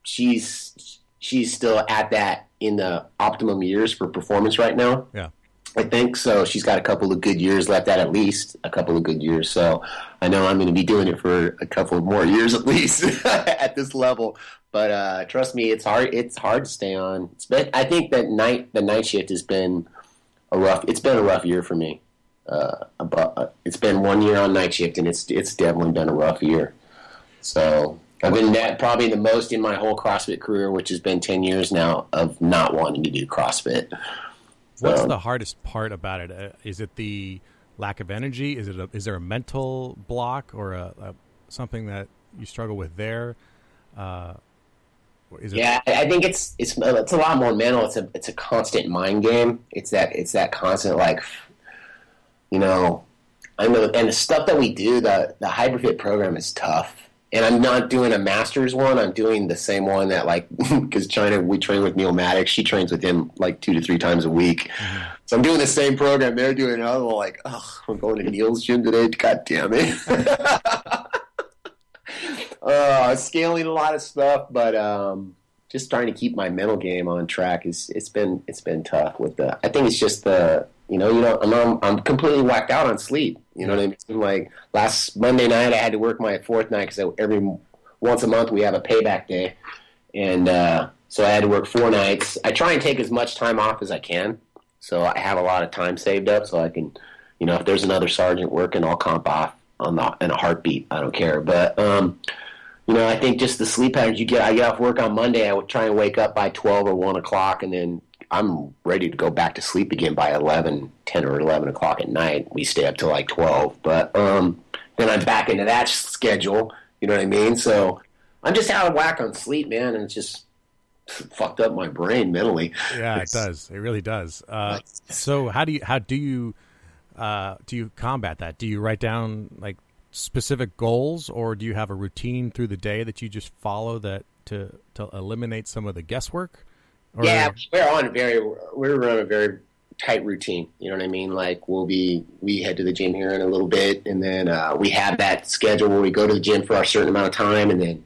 A: she's still at that in the optimum years for performance right now.
B: Yeah.
A: I think so. She's got a couple of good years left, at least a couple of good years. So I know I'm going to be doing it for a couple of more years at least at this level. But trust me, it's hard. It's hard to stay on. I think that the night shift has been a rough year for me. It's been 1 year on night shift, and it's definitely been a rough year. So I've been probably the most in my whole CrossFit career, which has been 10 years now, of not wanting to do CrossFit.
B: What's the hardest part about it? Is it the lack of energy? Is there a mental block or something that you struggle with there?
A: I think it's a lot more mental. It's a constant mind game. It's that constant, like, I know, and the stuff that we do, the Hyperfit program is tough. And I'm not doing a Masters one. I'm doing the same one that, because Chyna, we train with Neil Maddox. She trains with him 2 to 3 times a week. Mm-hmm. So I'm doing the same program. They're doing another one. I'm going to Neil's gym today. God damn it. Scaling a lot of stuff, but just trying to keep my mental game on track it's been tough with the. I think it's just the. I'm completely whacked out on sleep. You know what I mean? Like last Monday night, I had to work my 4th night because every once a month we have a payback day, and so I had to work 4 nights. I try and take as much time off as I can, so I have a lot of time saved up, so I can, if there's another sergeant working, I'll comp off in a heartbeat. I don't care, but I think just the sleep patterns I get off work on Monday. I would try and wake up by 12 or 1 o'clock, and then I'm ready to go back to sleep again by 10 or 11 o'clock at night. We stay up till 12. But then I'm back into that schedule. You know what I mean? So I'm just out of whack on sleep, man, and it's just fucked up my brain mentally.
B: Yeah, it does. It really does. So how do you combat that? Do you write down specific goals, or do you have a routine through the day that you just follow that to eliminate some of the guesswork? Or... Yeah,
A: we're on a very tight routine. You know what I mean? We head to the gym here in a little bit, and then we have that schedule where we go to the gym for a certain amount of time, and then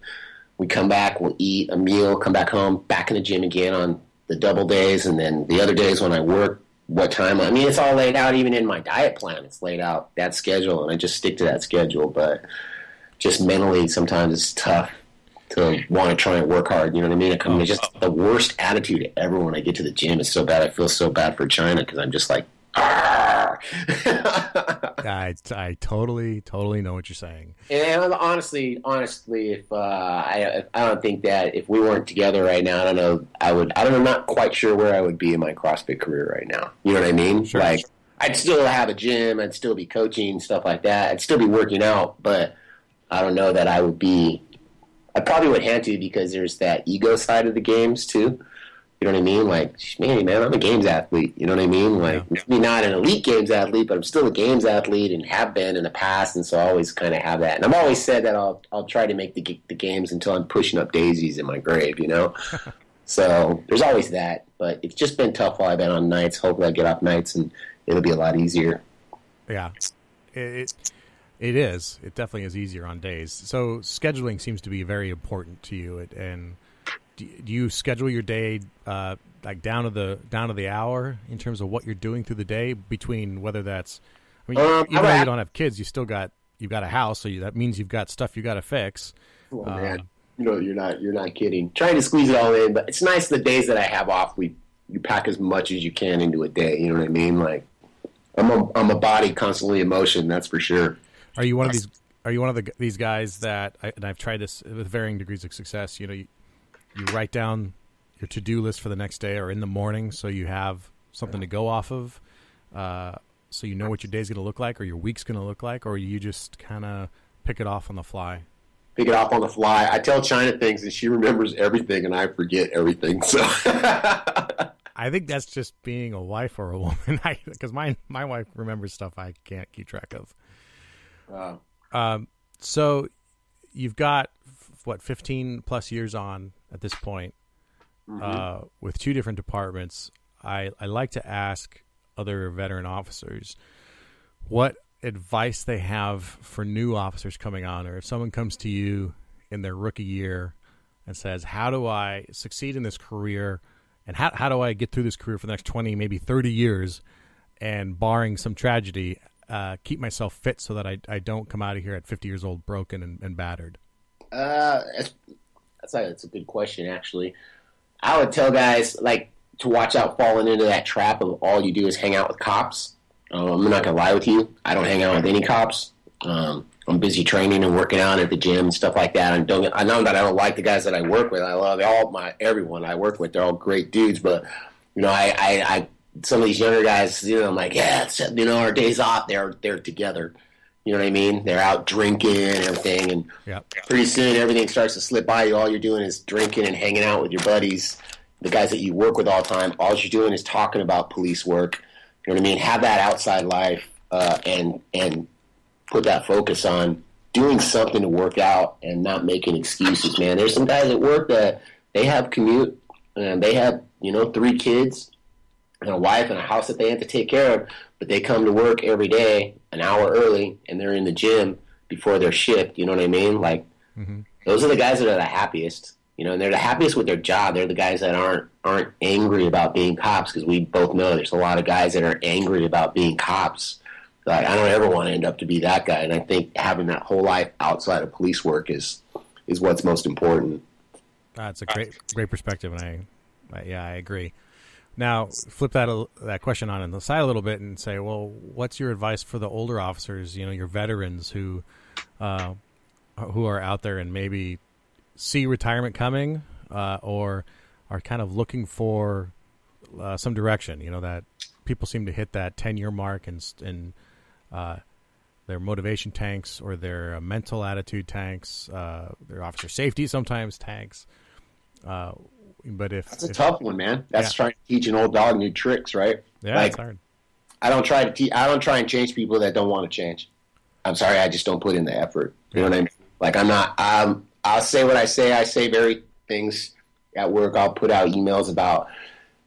A: we come back, we'll eat a meal, come back home, back in the gym again on the double days, and then the other days when I work, what time. I mean, it's all laid out even in my diet plan. It's laid out, that schedule, and I just stick to that schedule. But just mentally, sometimes it's tough to want to try and work hard. You know what I mean? It comes just the worst attitude ever when I get to the gym. It's so bad. I feel so bad for Chyna because I'm just like,
B: I totally know what you're saying.
A: And honestly, if I don't think that if we weren't together right now, I'm not quite sure where I would be in my CrossFit career right now. You know what I mean?
B: Sure.
A: I'd still have a gym, I'd still be coaching, stuff like that. I'd still be working out, but I don't know that I would be. I probably would have to, because there's that ego side of the games too. You know what I mean? Man, I'm a games athlete. You know what I mean? Maybe not an elite games athlete, but I'm still a games athlete and have been in the past, and so I always kind of have that. And I've always said that I'll try to make the games until I'm pushing up daisies in my grave, So there's always that. But it's just been tough while I've been on nights. Hopefully I get off nights and it'll be a lot easier.
B: Yeah, it is. It definitely is easier on days. So scheduling seems to be very important to you. And do you schedule your day like down to the hour in terms of what you're doing through the day? Between whether that's, I mean, even though you don't have kids, you've got a house, so that means you've got stuff you got to fix.
A: Oh man, you're not kidding. Trying to squeeze it all in, but it's nice the days that I have off. You pack as much as you can into a day. You know what I mean? Like I'm a body constantly in motion. That's for sure. Are you one
B: of these guys that and I've tried this with varying degrees of success? You know, you write down your to-do list for the next day or in the morning, so you have something to go off of, so you know what your day's going to look like or your week's going to look like, or you just kind of pick it off on the fly.
A: Pick it off on the fly. I tell Chyna things and she remembers everything and I forget everything. So
B: I think that's just being a wife or a woman. Because my wife remembers stuff I can't keep track of.
A: Wow.
B: So you've got 15 plus years on at this point, with 2 different departments. I like to ask other veteran officers what advice they have for new officers coming on, or if someone comes to you in their rookie year and says, how do I succeed in this career, and how do I get through this career for the next 20, maybe 30 years, and barring some tragedy, keep myself fit so that I don't come out of here at 50 years old broken and battered?
A: That's a good question, actually. I would tell guys, like, to watch out falling into that trap of all you do is hang out with cops. I'm not going to lie with you. I don't hang out with any cops. I'm busy training and working out at the gym and stuff like that. I know that I don't like the guys that I work with. I love everyone I work with. They're all great dudes. But, you know, I some of these younger guys, you know, I'm like, yeah, it's, you know, our days off, they're together. You know what I mean? They're out drinking and everything. And pretty soon everything starts to slip by you. All you're doing is drinking and hanging out with your buddies, the guys that you work with all the time. All you're doing is talking about police work. You know what I mean? Have that outside life, and put that focus on doing something to work out and not making excuses, man. There's some guys at work that they have commute and they have, you know, 3 kids and a wife and a house that they have to take care of, but they come to work every day an hour early and they're in the gym before their shift. You know what I mean? Like, those are the guys that are the happiest. You know, and they're the happiest with their job. They're the guys that aren't angry about being cops, because we both know there's a lot of guys that are angry about being cops. Like, I don't ever want to end up to be that guy. And I think having that whole life outside of police work is what's most important.
B: That's a great perspective, and I agree. Now, flip that question on the side a little bit and say, well, what's your advice for the older officers? You know, your veterans who are out there and maybe see retirement coming, or are kind of looking for some direction. You know, that people seem to hit that 10-year mark and their motivation tanks or their mental attitude tanks, their officer safety sometimes tanks. But that's
A: a tough one, man. That's trying to teach an old dog new tricks, right?
B: Yeah,
A: like,
B: it's hard.
A: I don't try and change people that don't want to change. I'm sorry, I just don't put in the effort. You know what I mean? Like, I'll say what I say. I say very things at work. I'll put out emails about,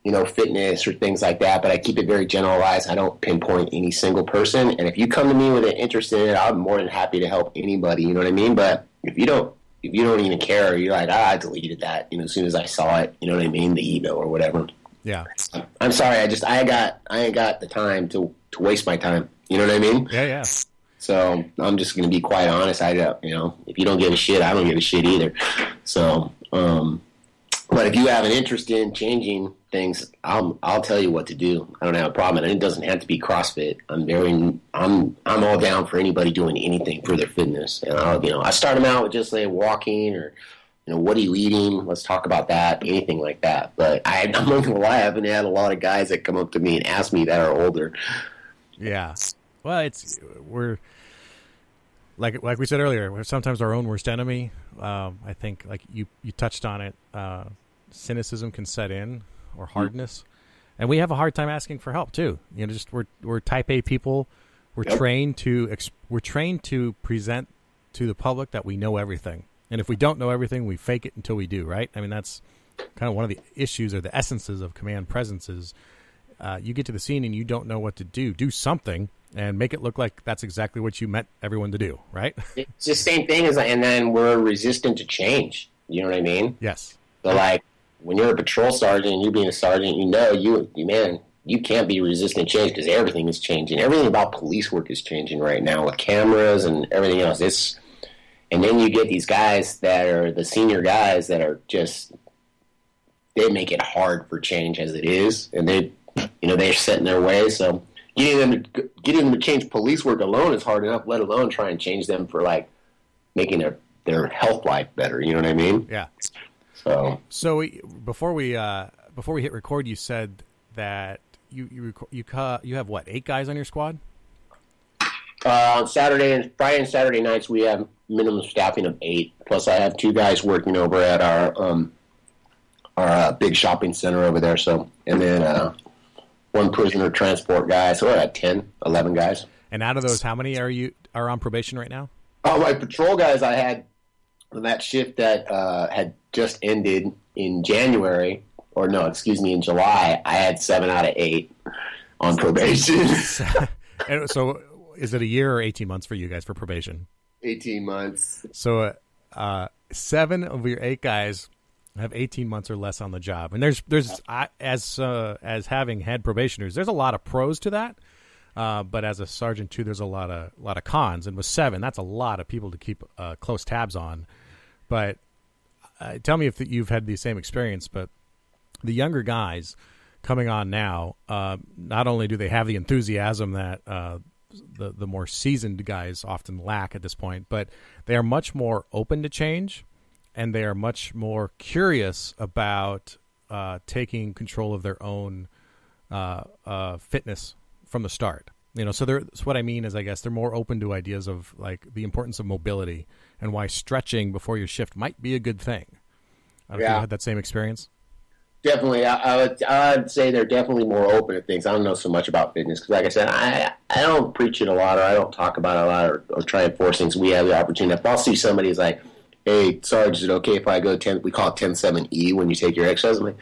A: you know, fitness or things like that, but I keep it very generalized. I don't pinpoint any single person. And if you come to me with an interest in it, I'm more than happy to help anybody. You know what I mean? But if you don't even care, you're like, I deleted that, you know, as soon as I saw it, you know what I mean? The email or whatever.
B: Yeah.
A: I'm sorry. I ain't got the time to waste my time. You know what I mean?
B: Yeah.
A: So I'm just going to be quite honest. You know, if you don't give a shit, I don't give a shit either. So, but if you have an interest in changing things, I'll tell you what to do. I don't have a problem, and it doesn't have to be CrossFit. I'm all down for anybody doing anything for their fitness. And I start them out with just like walking, or, you know, what are you eating? Let's talk about that. Anything like that. But I'm not gonna lie, I haven't had a lot of guys that come up to me and ask me that are older.
B: Yeah. Well, we're like we said earlier, we're sometimes our own worst enemy. I think, like you touched on it, cynicism can set in, or hardness, and we have a hard time asking for help too. You know, just we're type A people. We're trained to present to the public that we know everything, and if we don't know everything, we fake it until we do. Right? I mean, that's kind of one of the issues or the essences of command presence is you get to the scene and you don't know what to do something and make it look like that's exactly what you meant everyone to do, right?
A: It's the same thing as, and then we're resistant to change. You know what I mean?
B: Yes.
A: So, like, when you're a patrol sergeant and you being a sergeant, you can't be resistant to change because everything is changing. Everything about police work is changing right now with cameras and everything else. And then you get these guys that are the senior guys that are just, they make it hard for change as it is, and they're set in their ways. So getting them to change police work alone is hard enough, let alone try and change them for, like, making their health life better. You know what I mean?
B: Yeah.
A: So
B: before we hit record, you said that you have what, 8 guys on your squad?
A: On Friday and Saturday nights, we have minimum staffing of 8. Plus, I have 2 guys working over at our big shopping center over there. So, and then 1 prisoner transport guy. So we're at 10, 11 guys.
B: And out of those, how many are on probation right now?
A: Oh, my patrol guys, I had on that shift that had just ended in January, in July. I had 7 out of 8 on probation.
B: And so, is it a year or 18 months for you guys for probation?
A: 18 months.
B: So 7 of your 8 guys have 18 months or less on the job. And there's as having had probationers, there's a lot of pros to that. But as a sergeant too, there's a lot of cons. And with 7, that's a lot of people to keep close tabs on. But tell me if you've had the same experience. But the younger guys coming on now, not only do they have the enthusiasm that the more seasoned guys often lack at this point, but they are much more open to change, and they are much more curious about taking control of their own fitness from the start. So what I mean is, I guess they're more open to ideas of, like, the importance of mobility and why stretching before your shift might be a good thing. I don't know if you had that same experience.
A: Definitely, I'd say they're definitely more open to things. I don't know so much about fitness because, like I said, I don't preach it a lot, or I don't talk about it a lot, or try and force things. We have the opportunity. If I'll see somebody who's like, "Hey, Sarge, is it okay if I go 10?" We call it 10-7E when you take your exercise. I'm like,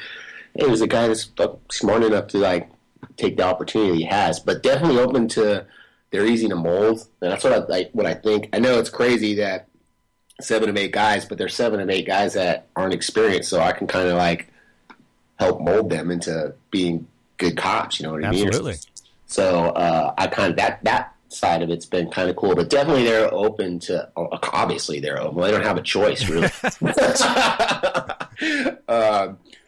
A: "Hey, there's a guy that's smart enough to, like, take the opportunity he has," but definitely open to. They're easy to mold, and that's what I think. I know it's crazy that 7 of 8 guys, but there's 7 of 8 guys that aren't experienced, so I can kind of, like, help mold them into being good cops, you know what I mean?
B: Absolutely.
A: So I kind of that side of it's been kind of cool, but definitely they're open to. Obviously, they're open. Well, they don't have a choice, really.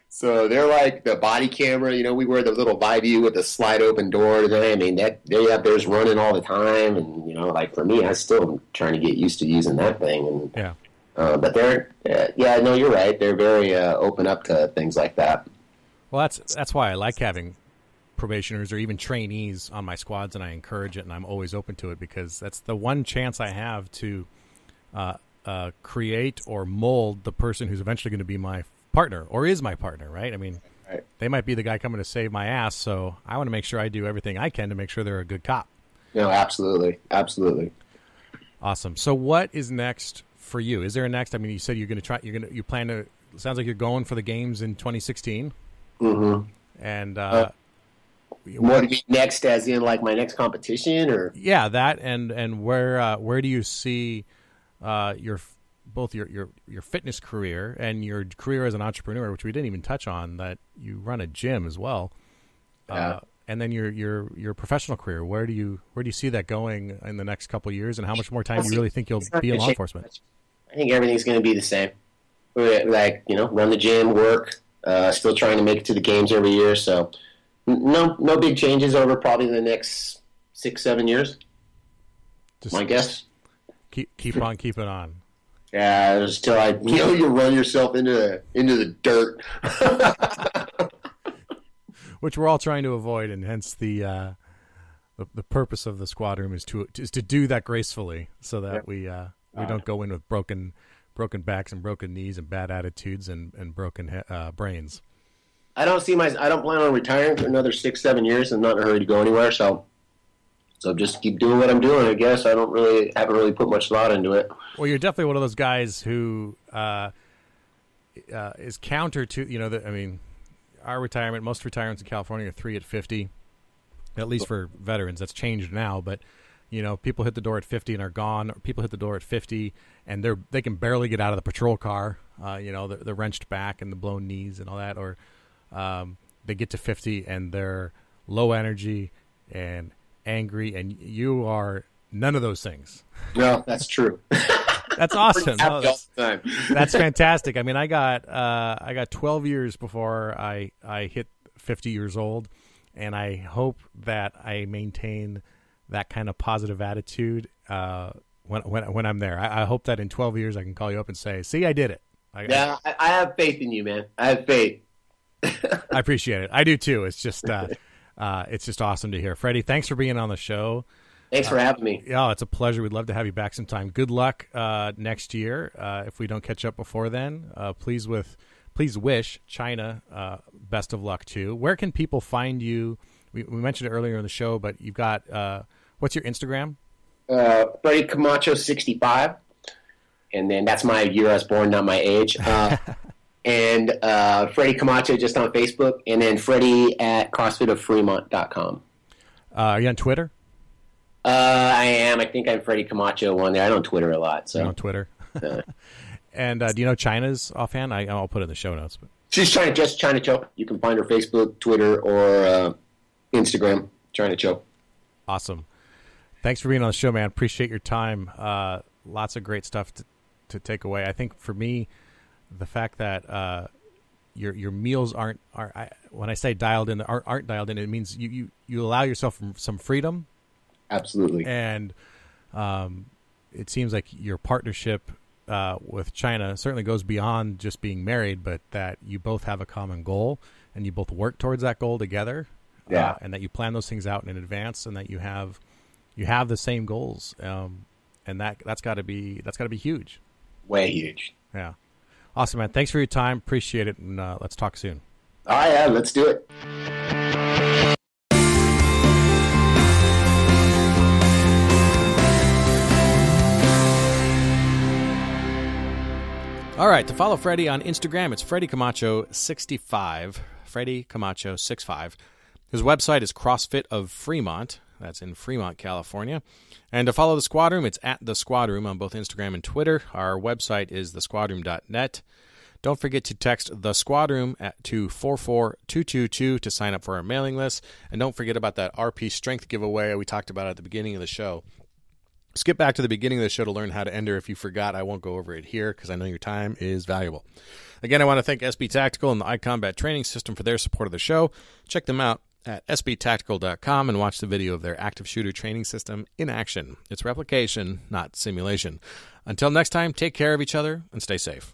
A: So they're like the body camera. We wear the little live view with the slide open door. I mean, they have theirs running all the time, and like for me, I still am trying to get used to using that thing. And
B: yeah,
A: but they're no, you're right. They're very open up to things like that.
B: Well, that's why I like having probationers or even trainees on my squads, and I encourage it, and I'm always open to it, because that's the one chance I have to create or mold the person who's eventually going to be my partner, or is my partner, right? I mean,
A: right.
B: They might be the guy coming to save my ass, so I want to make sure I do everything I can to make sure they're a good cop.
A: No, absolutely. Absolutely.
B: Awesome. So what is next for you? Is there a next? I mean, you said you plan to, it sounds like you're going for the games in 2016.
A: Mm-hmm.
B: And
A: what do you mean next, as in like my next competition, or?
B: Yeah, that, and where do you see both your fitness career and your career as an entrepreneur, which we didn't even touch on, that you run a gym as well, and then your professional career. Where do you see that going in the next couple of years, and how much more time do you really think you'll be in law enforcement?
A: I think everything's going to be the same. Like, run the gym, work. Still trying to make it to the games every year, so no big changes over probably the next 6-7 years.
B: Just
A: my guess.
B: Keep on keeping on.
A: Yeah, until you run yourself into the dirt,
B: which we're all trying to avoid, and hence the purpose of the squad room is to do that gracefully, so that we don't go in with broken backs and broken knees and bad attitudes and broken brains. I don't
A: plan on retiring for another 6-7 years. I'm not in a hurry to go anywhere, so just keep doing what I'm doing, I guess. Haven't really put much thought into it.
B: Well, you're definitely one of those guys who is counter to, our retirement, most retirements in California are 3 at 50, at least for veterans. That's changed now, but people hit the door at 50 and are gone. Or people hit the door at 50 and they can barely get out of the patrol car. The wrenched back and the blown knees and all that, or they get to 50 and they're low energy and angry, and you are none of those things.
A: No, that's true.
B: That's awesome.
A: That's
B: fantastic. I mean, I got 12 years before I hit 50 years old, and I hope that I maintain that kind of positive attitude when I'm there. I hope that in 12 years I can call you up and say, "See, I did it."
A: I have faith in you, man. I have faith.
B: I appreciate it. I do too. It's just awesome to hear. Freddie, thanks for being on the show.
A: Thanks for having me.
B: Yeah, it's a pleasure. We'd love to have you back sometime. Good luck next year. If we don't catch up before then, please wish Chyna best of luck too. Where can people find you? We mentioned it earlier in the show, but you've got what's your Instagram?
A: Freddy Camacho 65, and then that's my year I was born, not my age. And Freddy Camacho just on Facebook, and then Freddy at CrossFitOfFremont.com.
B: Are you on Twitter?
A: I am. I think I'm Freddy Camacho on there. I don't Twitter a lot. So.
B: You're on Twitter. And do you know Chyna's offhand? I'll put it in the show notes. But.
A: She's Chyna Cho. You can find her Facebook, Twitter, or Instagram, Chyna Cho.
B: Awesome. Thanks for being on the show, man. Appreciate your time. Lots of great stuff to take away. I think for me, the fact that your meals aren't when I say dialed in, aren't dialed in, it means you allow yourself some freedom.
A: Absolutely.
B: And it seems like your partnership with Chyna certainly goes beyond just being married, but that you both have a common goal and you both work towards that goal together.
A: Yeah.
B: And that you plan those things out in advance, and that you have the same goals. And that's got to be huge.
A: Way huge.
B: Yeah. Awesome, man. Thanks for your time. Appreciate it. And let's talk soon.
A: All right, yeah, let's do it.
B: All right, to follow Freddy on Instagram, it's Freddy Camacho 65. Freddy Camacho 65. His website is CrossFit of Fremont. That's in Fremont, California. And to follow the Squad Room, it's at the Squad Room on both Instagram and Twitter. Our website is thesquadroom.net. Don't forget to text the Squad Room to 44222 to sign up for our mailing list. And don't forget about that RP Strength giveaway we talked about at the beginning of the show. Skip back to the beginning of the show to learn how to enter. If you forgot, I won't go over it here because I know your time is valuable. Again, I want to thank SB Tactical and the iCombat Training System for their support of the show. Check them out at sbtactical.com and watch the video of their active shooter training system in action. It's replication, not simulation. Until next time, take care of each other and stay safe.